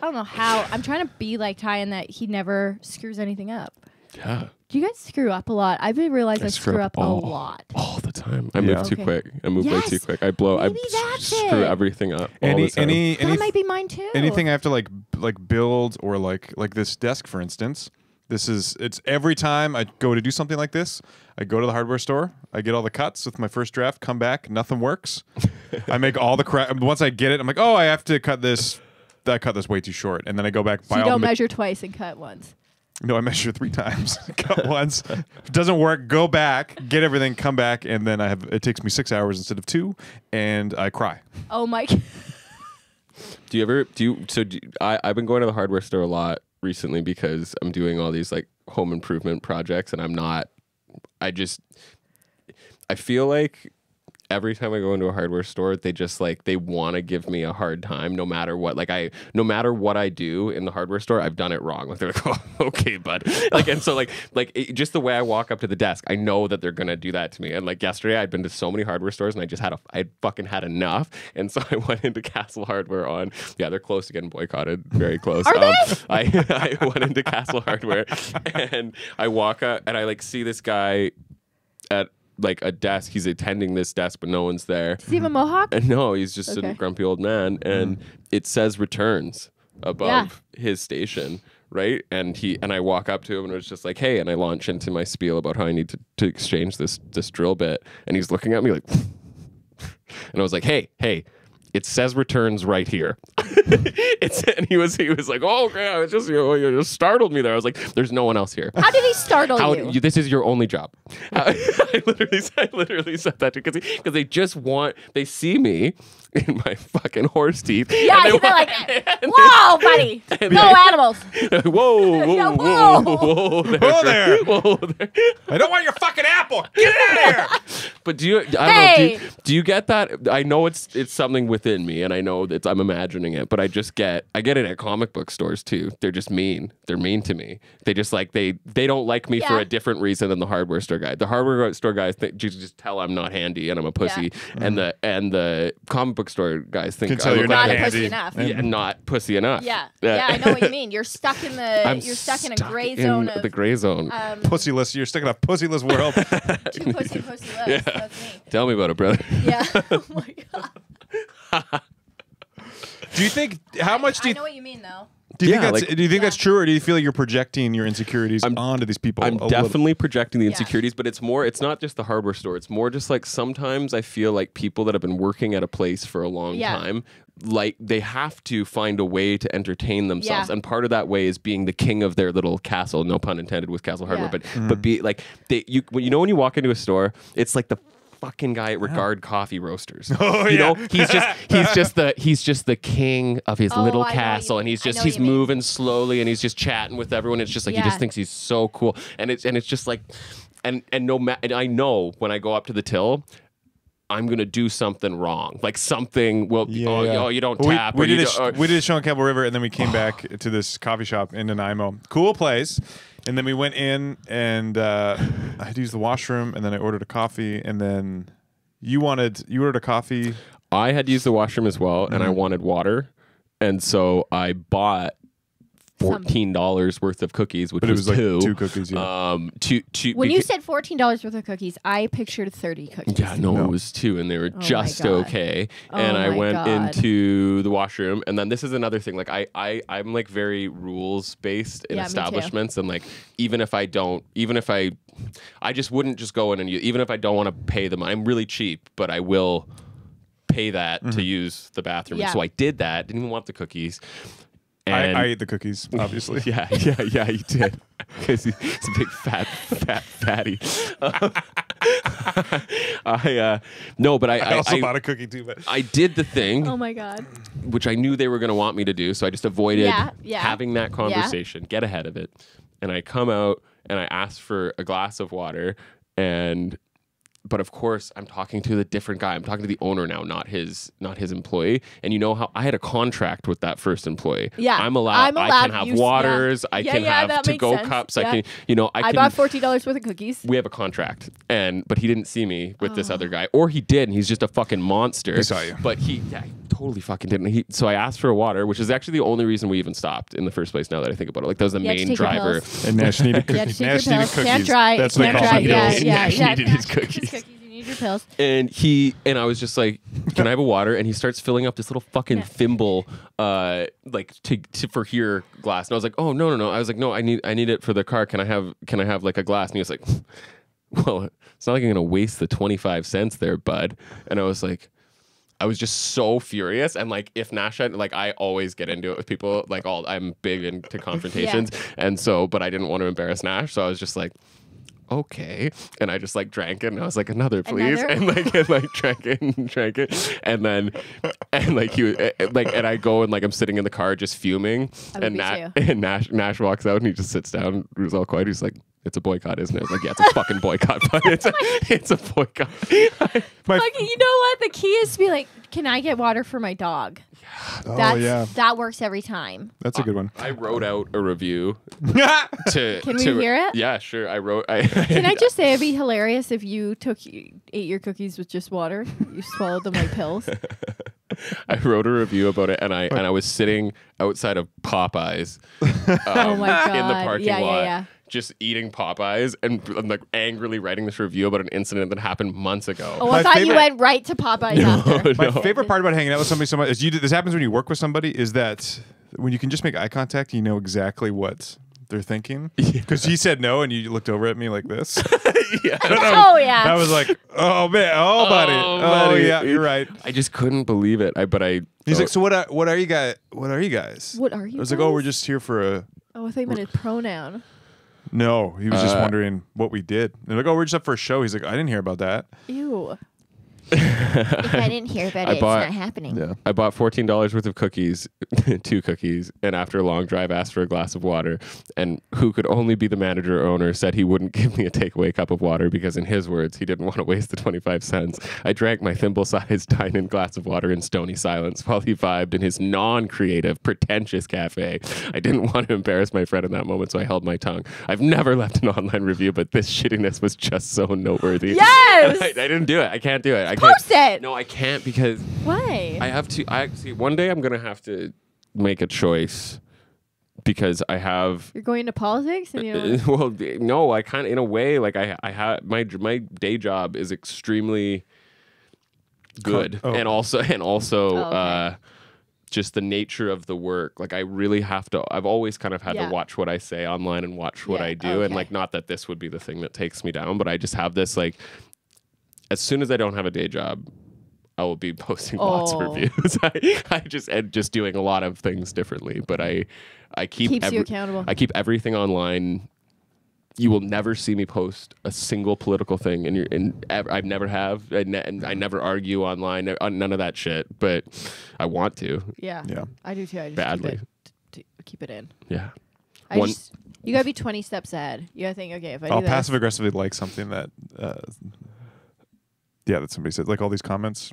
I don't know how. I'm trying to be like Ty in that he never screws anything up. Yeah. Do you guys screw up a lot? I've been realizing I screw up a lot. all the time. I move too Okay. quick. I move way too Yes, quick. I blow. maybe I that's screw it. everything up. All the time. That might be mine too. Anything I have to like build or like this desk, for instance. It's every time I go to do something like this, I go to the hardware store, I get all the cuts with my first draft, come back, nothing works. I make all the crap. Once I get it, I'm like, oh, I have to cut this. I cut this way too short, and then I go back. So buy you all don't the measure twice and cut once. No, I measure 3 times. Cut once. If it doesn't work, go back, get everything, come back, and then it takes me 6 hours instead of 2, and I cry. Oh my! I've been going to the hardware store a lot recently because I'm doing all these like home improvement projects, and I feel like every time I go into a hardware store, they want to give me a hard time no matter what. No matter what I do in the hardware store, I've done it wrong. Like they're like, oh, okay, bud. And so just the way I walk up to the desk, I know that they're gonna do that to me. And like yesterday, I'd been to so many hardware stores, and I fucking had enough. And so I went into Castle Hardware they're close to getting boycotted, very close. Are they? I went into Castle Hardware, and I walk up, and I see this guy at like a desk. He's attending this desk, but no one's there. Does he have a mohawk? And no, he's just Okay. a grumpy old man, and it says returns above his station, right? And I walk up to him, and it was just like, hey, and I launch into my spiel about how I need to exchange this drill bit, and he's looking at me like, and I was like, hey, it says returns right here. And he was like, oh, yeah, it's just, you just startled me there. I was like, there's no one else here. How did he startle you? This is your only job. I literally said that because they see me in my fucking horse teeth. Yeah, and they're like, whoa, buddy, no animals. Whoa there. Whoa there. I don't want your fucking apple. Get it out of here. But do you get that? I know it's something within me, and I know that I'm imagining it, but I get it at comic book stores too. They're just mean. They're mean to me. They just they don't like me for a different reason than the hardware store guy. The hardware store guys just tell I'm not handy and I'm a pussy, and the comic book store guys think Can tell I you're look not like Not handy. pussy enough. yeah, not pussy enough. Yeah, I know what you mean. You're stuck in I'm you're stuck in a stuck gray in zone of the gray zone. Pussyless. You're stuck in a pussyless world. too pussy lips. That's me. Tell me about it, brother. Yeah. Oh my god. Do you think how much do I you know what you mean though. do you Yeah, think that's do you think that's true, or do you feel like you're projecting your insecurities onto these people? I'm a little? definitely projecting the insecurities, but it's not just the hardware store. It's more just like sometimes I feel like people that have been working at a place for a long time, like they have to find a way to entertain themselves. Yeah. And part of that way is being the king of their little castle, no pun intended with Castle Hardware, Yeah. but be like when you walk into a store, it's like the fucking guy at Regard Coffee Roasters. Oh, you yeah. know, he's just the king of his little I know what you castle, and mean. he's moving slowly, and he's just chatting with everyone. It's just like he Yeah. just thinks he's so cool, and it's just like, and I know when I go up to the till, I'm gonna do something wrong. Like something will. Oh, you don't tap. We or did you a don't- we did a show on Campbell River, and then we came back to this coffee shop in Nanaimo. Cool place. And then we went in, and I had to use the washroom, and then I ordered a coffee, and then you ordered a coffee. I had used the washroom as well, and I Mm-hmm. wanted water, and so I bought $14 worth of cookies, which But it was like two. 2 cookies. Yeah. When you said $14 worth of cookies, I pictured 30 cookies. Yeah, no, it was 2, and they were just God. okay. Oh And I my went God. into the washroom, and then this is another thing. Like I'm like very rules based in Yeah, me too. establishments, and like even if I just wouldn't just go in and use, even if I don't want to pay them, I'm really cheap, but I will pay that to use the bathroom. Yeah. So I did that. Didn't even want the cookies. I And ate the cookies, obviously. yeah, you did. Because he's a big fat fatty. I also bought a cookie too, but I did the thing, Oh my God. which I knew they were going to want me to do, so I just avoided Yeah. having that conversation, get ahead of it. And I come out and I ask for a glass of water, but of course I'm talking to the different guy. I'm talking to the owner now, not his employee. And you know how I had a contract with that first employee. Yeah, I'm allowed. I can have use- waters. yeah. I Yeah, can yeah, have that makes to-go sense. cups. Yeah. I can, I can. bought $14 worth of cookies. We have a contract, but he didn't see me with this other guy, or he did, and he's just a fucking monster. He saw you. But he totally fucking didn't. So I asked for a water, which is actually the only reason we even stopped in the first place. Now that I think about it, like that was the You had to main take your driver. pills. and Nash needed You cookies. have to take Nash your needed pills. cookies. Can't dry. That's what they can't call dry. it. Yeah, pills. yeah, Nash yeah. needed his Nash needed cookies. You need your pills. And I was just like, "Can I have a water?" And he starts filling up this little fucking thimble, like for here glass. And I was like, "Oh no!" I was like, "No, I need it for the car. Can I have like a glass?" And he was like, "Well, it's not like I'm gonna waste the 25 cents there, bud." And I was like, I was just so furious. And like, if Nash had, like, I always get into it with people. Like, I'm big into confrontations, and so, but I didn't want to embarrass Nash, so I was just like, okay, and I just like drank it, and I was like, another please, Another? and like drank it, and then like he was like, and I go and like I'm sitting in the car just fuming, I would and be too. Nash walks out and he just sits down, he was all quiet, he's like, it's a boycott, isn't it? I was like, yeah, it's a fucking boycott, but it's a boycott. Fucking, you know what? The key is to be like, can I get water for my dog? Oh, yeah. That works every time. That's a good one. I wrote out a review to. Can we hear it? Yeah, sure. Can I just say it'd be hilarious if you ate your cookies with just water? You swallowed them like pills. I wrote a review about it, and I was sitting outside of Popeyes. Oh my God. In the parking Yeah, lot. yeah. Just eating Popeyes and I'm like angrily writing this review about an incident that happened months ago. Oh, My I thought you favorite- went right to Popeyes after. My favorite part about hanging out with somebody so much is this happens when you work with somebody, is that when you can just make eye contact, you know exactly what they're thinking. Because he said no, and you looked over at me like this. Oh yeah. I was like, oh man, oh buddy, oh buddy. yeah, you're right. I just couldn't believe it. He's like, so what are you guys? What are you guys? What are you I was like, oh, guys? we're just here for a. Oh, I thought you meant a pronoun. No, he was just wondering what we did. They're like, oh, we're just up for a show. He's like, I didn't hear about that. Ew. If I didn't hear about I it, bought- it's not happening. Yeah. I bought $14 worth of cookies, 2 cookies, and after a long drive asked for a glass of water. And who could only be the manager or owner said he wouldn't give me a takeaway cup of water because, in his words, he didn't want to waste the 25 cents. I drank my thimble-sized dine-in glass of water in stony silence while he vibed in his non-creative, pretentious cafe. I didn't want to embarrass my friend in that moment, so I held my tongue. I've never left an online review, but this shittiness was just so noteworthy. Yes! I didn't do it. I can't do it. I can't. Post it! No, I can't because Why? I have to. I see. One day I'm gonna have to make a choice because I have. You're going into politics, and you know. Well, no, I kind of in a way like I have my day job is extremely good, Oh. and also Oh, okay. just the nature of the work. Like I really have to. I've always kind of had Yeah. to watch what I say online and watch what Yeah, I do, and okay. like not that this would be the thing that takes me down, but I just have this like. As soon as I don't have a day job, I will be posting lots of Oh. reviews. I just doing a lot of things differently, but I keep Keeps you accountable. I keep everything online You will never see me post a single political thing, I've never have, and I never argue online, none of that shit. But I want to. Yeah. Yeah. I do too. I just Badly. keep it in. Yeah. You gotta be 20 steps ahead. You gotta think, okay, if I do I'll this, passive aggressively like something that, that somebody said. Like all these comments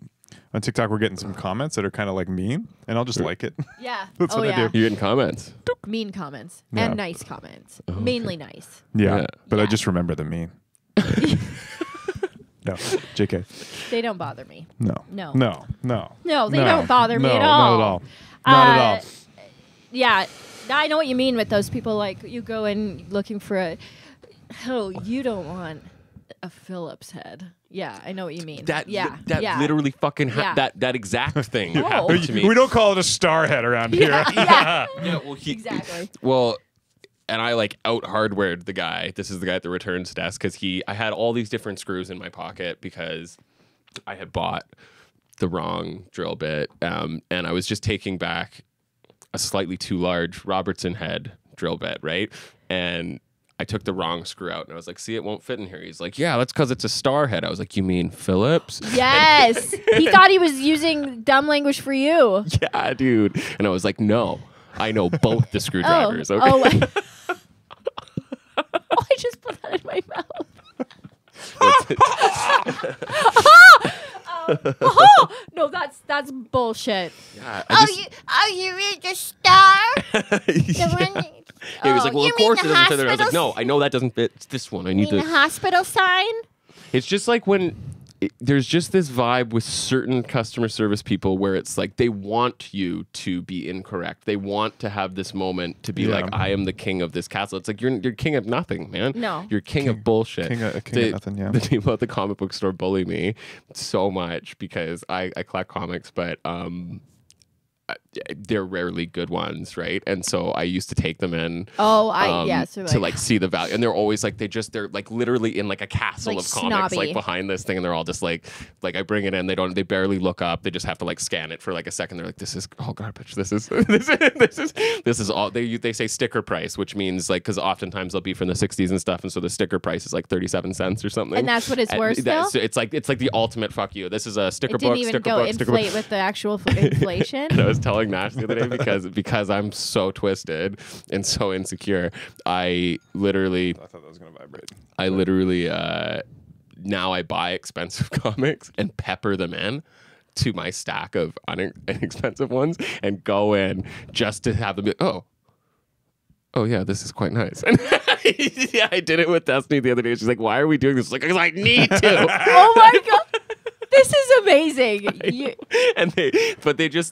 on TikTok, we're getting some comments that are kind of like mean, and I'll just like it. yeah. That's oh what I yeah. do. You're getting comments. Mean comments Yeah. and nice comments. Mainly nice. Yeah, Yeah. but I Yeah. just remember the mean. No, JK. They don't bother me. No. No. No. No. No, they don't bother me No, at all. Not at all. Not at all. Yeah, I know what you mean with those people. Like you go in looking for a. Oh, you don't want a Phillips head. Yeah, I know what you mean. That yeah, literally fucking Yeah. that exact thing Oh. happened to me. We don't call it a star head around here. Yeah, Yeah, well, exactly. Well, and I like out hardwared the guy. This is the guy at the returns desk because I had all these different screws in my pocket because I had bought the wrong drill bit, and I was just taking back a slightly too large Robertson head drill bit, right? And I took the wrong screw out, and I was like, "See, it won't fit in here." He's like, "Yeah, that's because it's a star head." I was like, "You mean Phillips?" Yes, he thought he was using dumb language for you. Yeah, dude. And I was like, "No, I know both the screwdrivers." Okay. Oh, I just put that in my mouth. No, that's bullshit. Yeah, You read the star? He was like, "Well, you of mean course the it doesn't fit there." I was like, hospital "No, I know that doesn't fit. It's this one. I need the the." hospital sign? It's just like when there's just this vibe with certain customer service people where it's like they want you to be incorrect. They want to have this moment to be Yeah. like, "I am the king of this castle." It's like you're king of nothing, man. No. You're king of bullshit. king of nothing, yeah. The people at the comic book store bully me so much because I collect comics, but they're rarely good ones, right? And so I used to take them in So to like see the value, and they're always like they're like literally in like a castle Like of comics snobby. like behind this thing, and they're all just like I bring it in, they barely look up, they just have to like scan it for like a second. They're like, "This is all garbage. This is this is all." They say sticker price, which means like because oftentimes they'll be from the 60s and stuff, and so the sticker price is like 37 cents or something, And that's what it's worth that's- still? it's like the ultimate fuck you. This is a sticker It didn't book, even sticker go book, sticker book. inflate with the actual inflation. And I was telling Nash the other day because I'm so twisted and so insecure. I literally I thought that was gonna vibrate. now I buy expensive comics and pepper them in to my stack of inexpensive ones and go in just to have them be, oh yeah, this is quite nice. And yeah, I did it with Destiny the other day. She's like, "Why are we doing this?" Like, because I need to. Oh my god. This is amazing.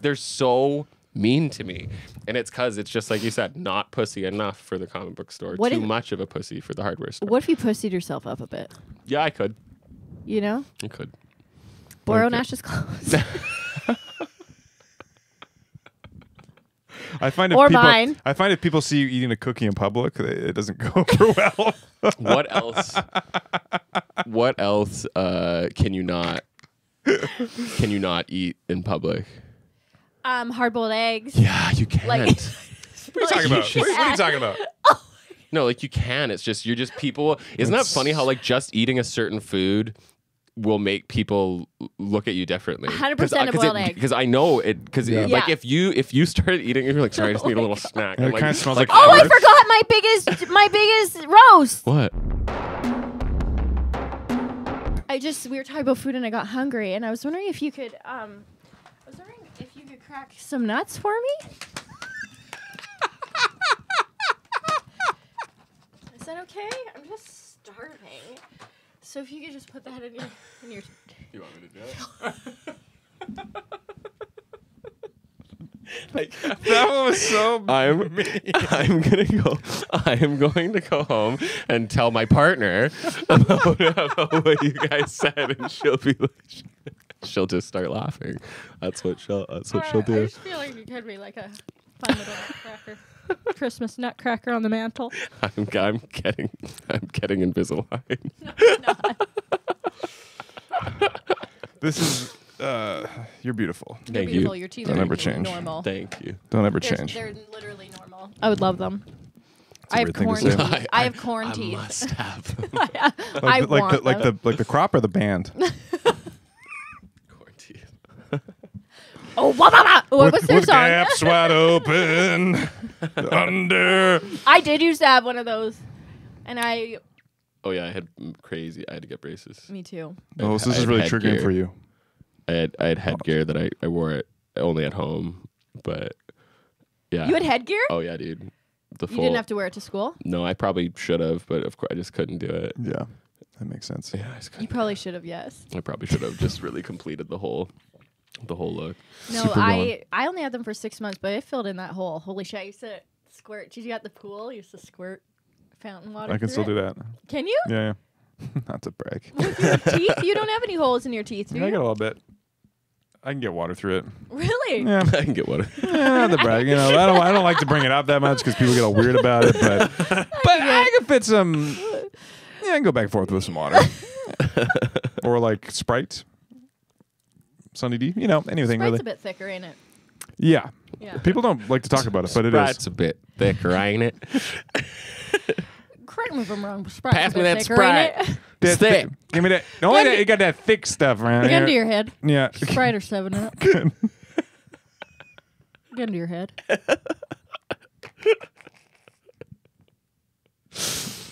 They're so mean to me, and it's because it's just like you said, not pussy enough for the comic book store, What too if- much of a pussy for the hardware store. What if you pussied yourself up a bit? Yeah, I could. You know? I could. Borrow Okay. Nash's clothes. I find Or mine. I find if people see you eating a cookie in public, it doesn't go over well. What else? What else can you not eat in public? Hard-boiled eggs. Yeah, you can't. Like- What are you talking about? What are you talking about? No, like you can. It's just you're just people. Isn't that funny how like just eating a certain food will make people look at you differently? 100% of boiled egg. Because I know it. Because Yeah. like Yeah. if you started eating, you're like, sorry, I just need a little snack. And I'm it like, kinda smells like, like Oh, I Howard. forgot my biggest roast. what? We were talking about food and I got hungry and I was wondering if you could crack some nuts for me. Is that okay? I'm just starving. So if you could just put that in your You want me to do it? That one was so. I'm going to go home and tell my partner about what you guys said, and she'll be like, she'll just start laughing. That's what she'll I do. just feel like you could be like a fun little nutcracker. Christmas nutcracker on the mantle. I'm getting Invisalign. This is. You're beautiful. You're Thank beautiful. you. Your teeth Don't are ever change. normal. Thank you. Don't ever change. They're literally normal. I would love them. I have weird thing to corn say. teeth. I have corn teeth. Must have I want like the crop or the band. corn teeth. Oh, what's their with song? gaps wide open under. I did used to have one of those, and Oh yeah, I had to get braces. me too. Oh, so this I is really had triggering headgear. for you. I had headgear that I wore it only at home, but yeah. You had headgear? Oh yeah, dude. The You full. didn't have to wear it to school? No, I probably should have, but of course I just couldn't do it. Yeah, that makes sense. Yeah, I just couldn't. You probably should have, yes. I probably should have just really completed the whole look. No, Super I only had them for 6 months, but it filled in that hole. Holy shit, I used to squirt. Did you at the pool? I used to squirt fountain water. I can still through do it. that. Can you? Yeah. Not to brag. Teeth? You don't have any holes in your teeth, do Yeah, I you? got a little bit. I can get water through it. Really? Yeah. I can get water. Not to brag. You know, I don't like to bring it up that much because people get all weird about it. But I can fit some. Yeah, I can go back and forth with some water, or like Sprite, Sunny D. You know, anything Sprite's really. a bit thicker, ain't it? Yeah. Yeah. People don't like to talk about it, but it Sprite's is. a bit thicker, ain't it? Correct me if I'm wrong. but Sprite's Pass a me bit that thicker, Sprite. ain't it? That's thick. Give me that. Only that you got that thick stuff around Get into here. your head. Yeah. Sprite or 7-Up. Get into your head.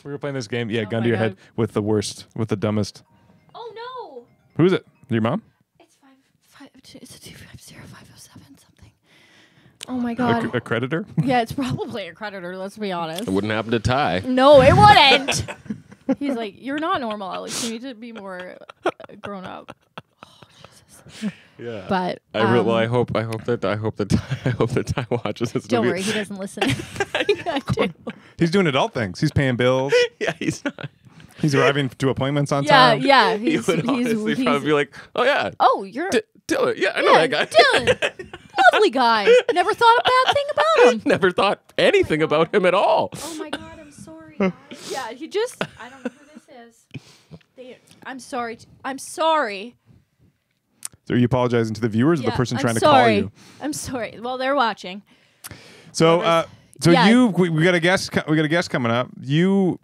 We were playing this game. Yeah, Oh gun my to your God. head with the worst, with the dumbest. Oh, no. Who's it? Your mom? It's 250-507 something. Oh, my God. A creditor? Yeah, it's probably a creditor, let's be honest. It wouldn't happen to Ty. No, it wouldn't. He's like, you're not normal, Alex. You need to be more grown up. Oh, Jesus. Yeah. But I hope that Ty watches this. don't movie. worry, he doesn't listen. I do. He's doing adult things. He's paying bills. Yeah, he's not. He's arriving to appointments on Yeah, time. yeah. He would honestly probably be like, "Oh yeah, oh, you're Dylan. Yeah, I know that guy. Dylan. Lovely guy. Never thought a bad thing about him. Never thought anything about him at all." Oh my God, I'm sorry. Guys. Yeah, he just. I don't know who this is. I'm sorry. I'm sorry. So are you apologizing to the viewers or the person I'm trying to sorry. call you? I'm sorry. Well, they're watching. So, Yeah. we got a guest. We got a guest coming up. You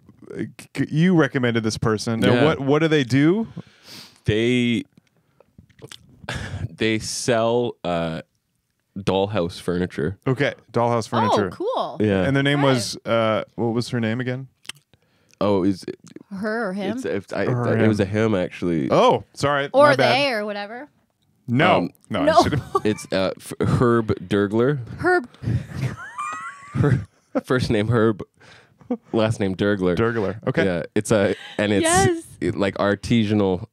recommended this person. Now, Yeah. what do they do? They sell dollhouse furniture. Okay, dollhouse furniture. Oh, cool. Yeah, And their name Right. was what was her name again? oh, Her or him. it Or was a him actually. Oh, sorry, Or my bad. they or whatever. No, no, no. I should've- It's Herb Dergler. Herb. First name Herb, last name Dergler. Dergler. Okay. Yeah, it's Yes. like artisanal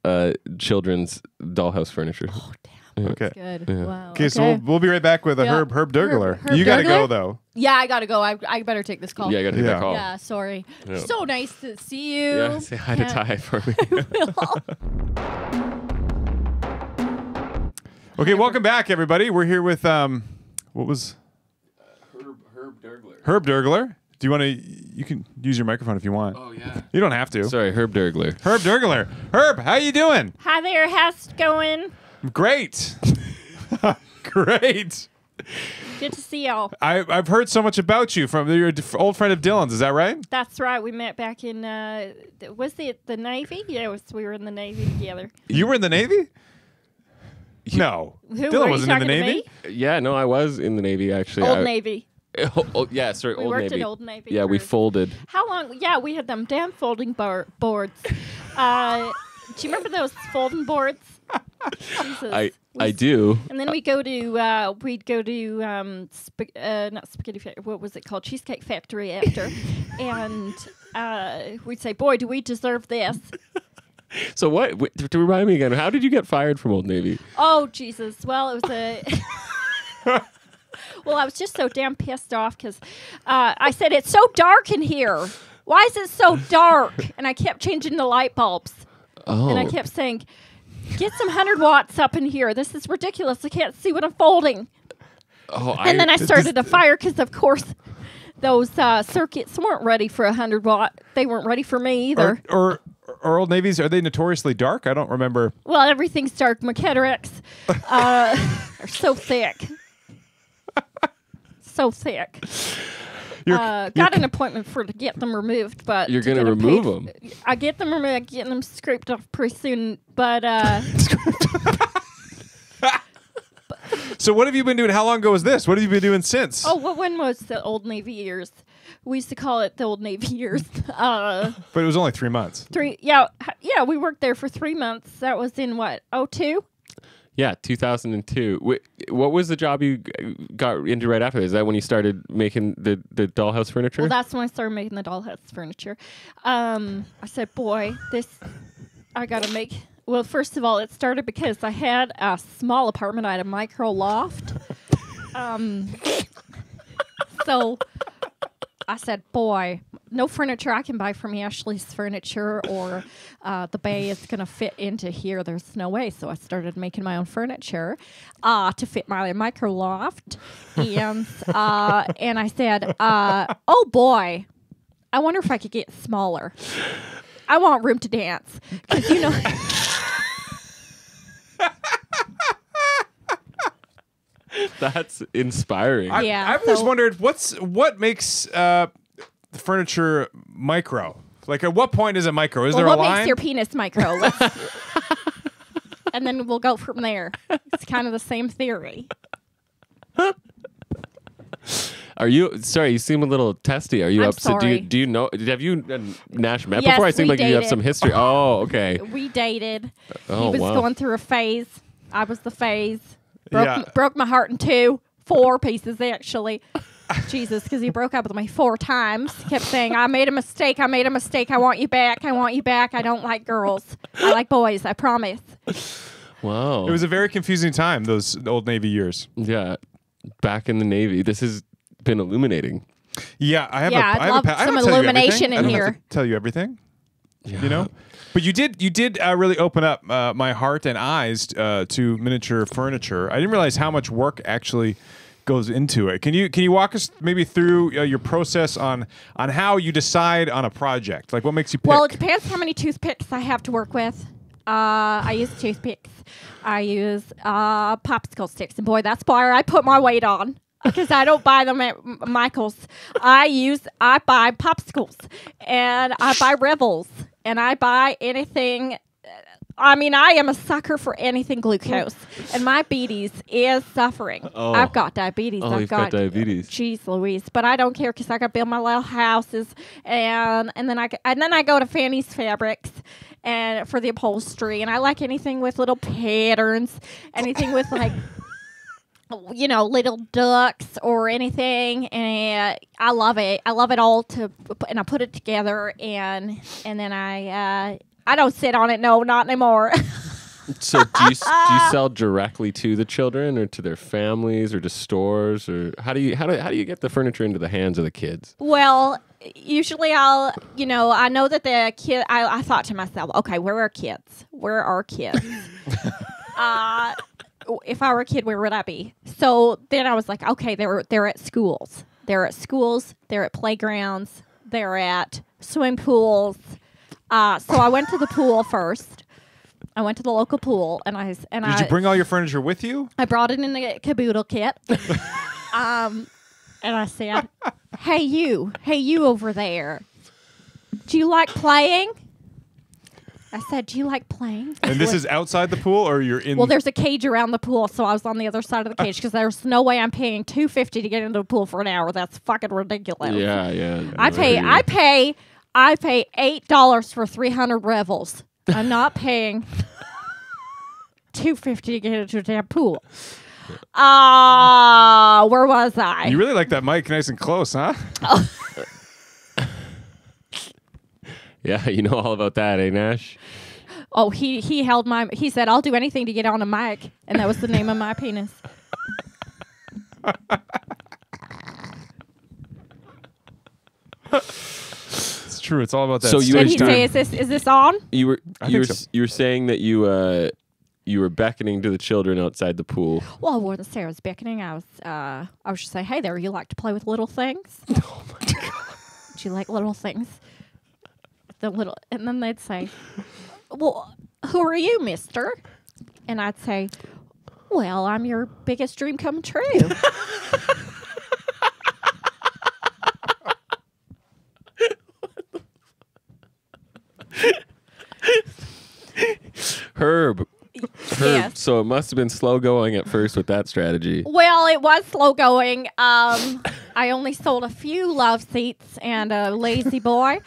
children's dollhouse furniture. Oh, damn. Okay. Good. Wow. Okay, so we'll be right back with a Yeah. Herb Dergler. Herb You got to go Dergler? though. Yeah, I gotta go. I better take this call. Yeah, I gotta take Yeah. that call. Yeah, sorry. Yeah. So nice to see you. Yeah, say hi to Ty for me. Okay, welcome back, everybody. We're here with what was Herb Dergler. Herb Dergler. Do you want to? You can use your microphone if you want. Oh yeah. You don't have to. Sorry, Herb Dergler. Herb Dergler. Herb, how you doing? Hi there, how's it going? Great. Great. Good to see y'all. I've heard so much about you from your old friend of Dylan's. Is that right? That's right. We met back in was it the Navy? Yeah, we were in the Navy together. You were in the Navy? No. Who Dylan were you wasn't in the talking to Navy. me? Yeah, no, I was in the Navy actually. Old Navy. Oh, yeah, sorry, We Old worked Navy. at Old Navy. Yeah, we for- folded. How long? Yeah, we had them damn folding boards. Do you remember those folding boards? Jesus. I do. And then we'd go to not spaghetti factory. What was it called? Cheesecake Factory after, and we'd say, "Boy, do we deserve this!" So what? To remind me again, how did you get fired from Old Navy? Oh Jesus! Well, it was a. Well, I was just so damn pissed off because I said it's so dark in here. Why is it so dark? And I kept changing the light bulbs, Oh, and I kept saying, "Get some 100 watts up in here. This is ridiculous. I can't see what I'm folding." oh, And then I started a fire because, of course, those circuits weren't ready for 100 watt. They weren't ready for me either. Or Old Navies, are they notoriously dark? I don't remember. Well, everything's dark. My cataracts are so thick. So thick. got an appointment for to get them removed, but You're to gonna get remove paid- them. I get them removed. I get them scraped off pretty soon, but So what have you been doing? How long ago was this? What have you been doing since? when was the Old Navy years? We used to call it the Old Navy years. But it was only 3 months. Yeah. We worked there for 3 months. That was in what? 2002? Yeah, 2002. What was the job you got into right after? Is that when you started making the dollhouse furniture? Well, that's when I started making the dollhouse furniture. I said, boy, I got to make... Well, first of all, it started because I had a small apartment. I had a micro loft. So I said, boy, no furniture I can buy from Ashley's Furniture or the Bay is going to fit into here. There's no way. So I started making my own furniture to fit my micro loft. And I said, oh, boy, I wonder if I could get smaller. I want room to dance. Because, you know... That's inspiring. Yeah, I've always so- wondered what makes furniture micro. Like, at what point is it micro? Is there a what line? makes your penis micro? And then we'll go from there. It's kind of the same theory. Are you sorry? You seem a little testy. Are you I'm upset? sorry. Do you know? Have you and Nash met Yes, before? I seem we like you have dated. some history. Oh, okay. We dated. Oh, He was wow. going through a phase. I was the phase. Yeah. Broke my heart in 4 pieces actually. Jesus, because he broke up with me 4 times. Kept saying, I made a mistake. I made a mistake. I want you back. I want you back. I don't like girls. I like boys. I promise. Wow. It was a very confusing time, those Old Navy years. yeah. Back in the Navy. This has been illuminating. Yeah, I have Yeah, a, I'd I have love a pa- I some don't tell you illumination everything. in I don't have here. to tell you everything, Yeah. you know? But you did really open up my heart and eyes to miniature furniture. I didn't realize how much work actually goes into it. Can you walk us maybe through your process on how you decide on a project? Like, what makes you pick? Well, it depends how many toothpicks I have to work with. I use toothpicks. I use popsicle sticks. And boy, that's why I put my weight on. Because I don't buy them at Michael's. I buy popsicles. And I buy Rebels. And I buy anything. I mean, I am a sucker for anything glucose. And my beaties is suffering. Oh. I've got diabetes. Oh, I've you've got diabetes. Jeez Louise. But I don't care because I got to build my little houses. And then I go to Fanny's Fabrics and for the upholstery. And I like anything with little patterns. Anything with like, you know, little ducks or anything. And I love it. I love it all and I put it together and then I don't sit on it. No, not anymore. So do you sell directly to the children or to their families or to stores, or how do you get the furniture into the hands of the kids? Well, usually I know that the kid, I thought to myself, okay, where are kids? Where are kids? If I were a kid, where would I be? So then I was like, okay, they're at schools. They're at schools. They're at playgrounds. They're at swimming pools. So I went to the pool first. I went to the local pool, and Did you bring all your furniture with you? I brought it in a caboodle kit. And I said, hey you over there. Do you like playing? I said, do you like playing? And this is outside the pool, or you're in? Well, there's a cage around the pool, so I was on the other side of the cage because there's no way I'm paying $2.50 to get into the pool for an hour. That's fucking ridiculous. Yeah. I pay $8 for 300 revels. I'm not paying $2.50 to get into a damn pool. Where was I? You really like that mic nice and close, huh? Yeah, you know all about that, eh, Nash? Oh, he held my. He said, "I'll do anything to get on a mic," and that was the name of my penis. It's true. It's all about that. So you Did were he say, "Is this on?" You were think so. you were saying that you were beckoning to the children outside the pool. Well, I wasn't saying I was beckoning. I was just saying, "Hey there, you like to play with little things?" Oh my god! Do you like little things? And then they'd say, "Well, who are you, mister?" And I'd say, "Well, I'm your biggest dream come true." Herb. Yes. So it must have been slow going at first with that strategy. Well, it was slow going. I only sold a few love seats and a lazy boy.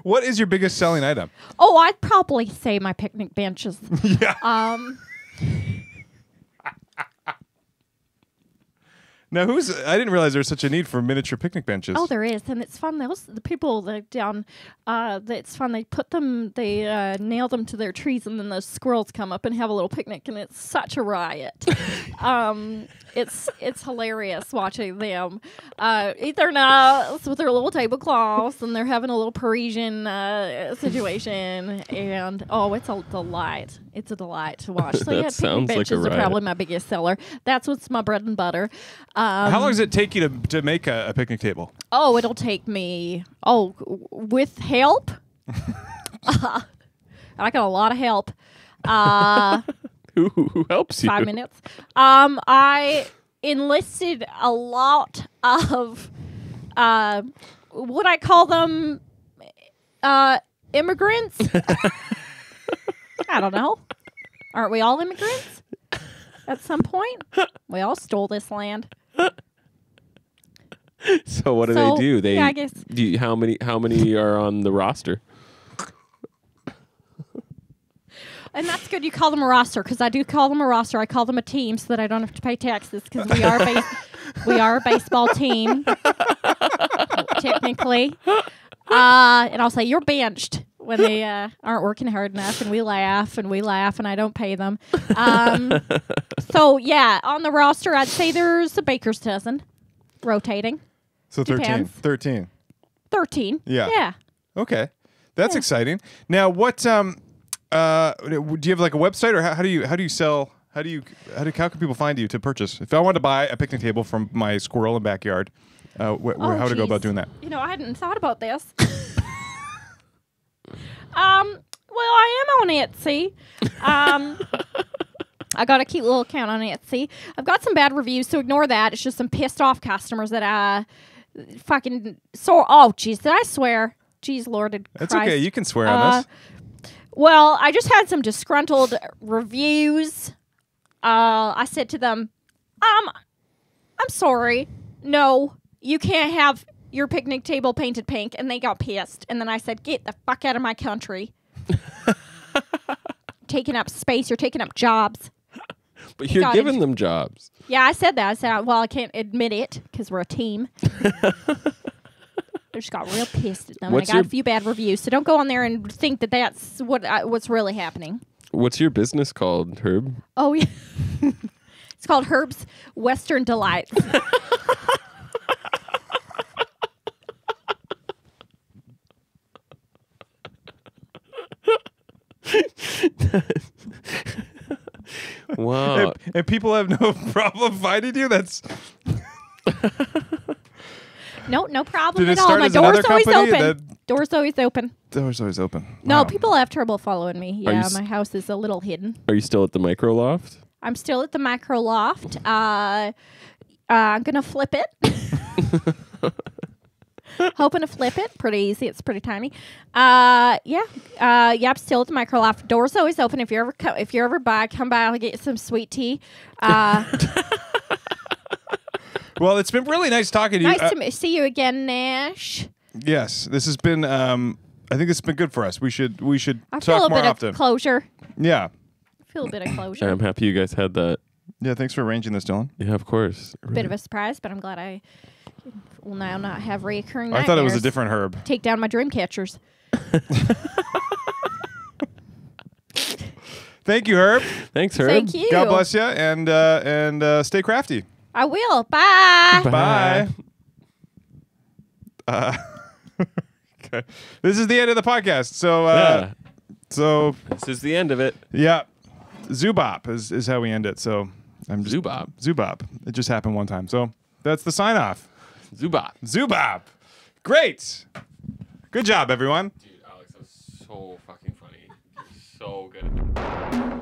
What is your biggest selling item? Oh, I'd probably say my picnic benches. Yeah. Now, I didn't realize there was such a need for miniature picnic benches. Oh, there is, and it's fun. The people that down, it's fun. They put them, they nail them to their trees, and then those squirrels come up and have a little picnic, and it's such a riot. It's hilarious watching them eat their nuts with their little tablecloths, and they're having a little Parisian situation, and it's a delight. It's a delight to watch. So That yeah, sounds picnic like a benches are riot. probably my biggest seller. That's what's my bread and butter. How long does it take you to make a picnic table? Oh, it'll take me. Oh, with help. I got a lot of help. Who helps you? 5 minutes. I enlisted a lot of would I call them immigrants? I don't know. Aren't we all immigrants? At some point, we all stole this land. So what do So, they do? They yeah, I guess. how many are on the roster? And that's good. You call them a roster because I do call them a roster. I call them a team so that I don't have to pay taxes because we are a baseball team technically. And I'll say you're benched when they aren't working hard enough, and we laugh, and I don't pay them. So yeah, on the roster, I'd say there's a baker's dozen rotating. So 13. Depends. 13. 13. Yeah. Yeah. Okay. That's exciting. Now, what do you have like a website, or how do you sell? How can people find you to purchase? If I want to buy a picnic table from my squirrel in backyard, how to go geez. about doing that? You know, I hadn't thought about this. Well, I am on Etsy. I got a cute little account on Etsy. I've got some bad reviews, so ignore that. It's just some pissed off customers that fucking oh, jeez, did I swear? Jeez, Lord, That's Christ. okay. You can swear on this. Well, I just had some disgruntled reviews. I said to them, I'm sorry. No, you can't have your picnic table painted pink. And they got pissed. And then I said, get the fuck out of my country. Taking up space. You're taking up jobs. But you're giving them jobs. Yeah, I said that. I said, well, I can't admit it because we're a team. I just got real pissed at them. And I got a few bad reviews. So don't go on there and think that that's what's really happening. What's your business called, Herb? Oh, yeah. It's called Herb's Western Delights. Wow. And people have no problem finding you. That's No problem Did it at all. start My as another door's always company open. that- Door's always open. door's always open. No, Wow. people have trouble following me. Are you Yeah, s- my house is a little hidden. Are you still at the micro loft? I'm still at the micro loft. I'm gonna flip it. Hoping to flip it. Pretty easy. It's pretty tiny. Yeah. I'm still at the micro loft. Door's always open. If you're ever by, come by. I'll get you some sweet tea. Well, it's been really nice talking to you. Nice to see you again, Nash. Yes, this has been. I think this has been good for us. We should I feel talk a more bit often. of closure. Yeah. I feel a bit of closure. I'm happy you guys had that. Yeah. Thanks for arranging this, Dylan. Yeah, of course. Bit of a surprise, but I'm glad I will now not have reoccurring I thought it was a nightmares. different Herb. Take down my dream catchers. Thank you, Herb. Thanks, Herb. Thank you. God bless you, and stay crafty. I will. Bye. Bye. Okay. This is the end of the podcast. Yeah. So This is the end of it. yeah, Zubop is how we end it. So I'm just Zubop. Zubop. It just happened one time. So that's the sign off. Zubop. Zubop. Great. Good job, everyone. Dude, Alex, that was so fucking funny. You're so good at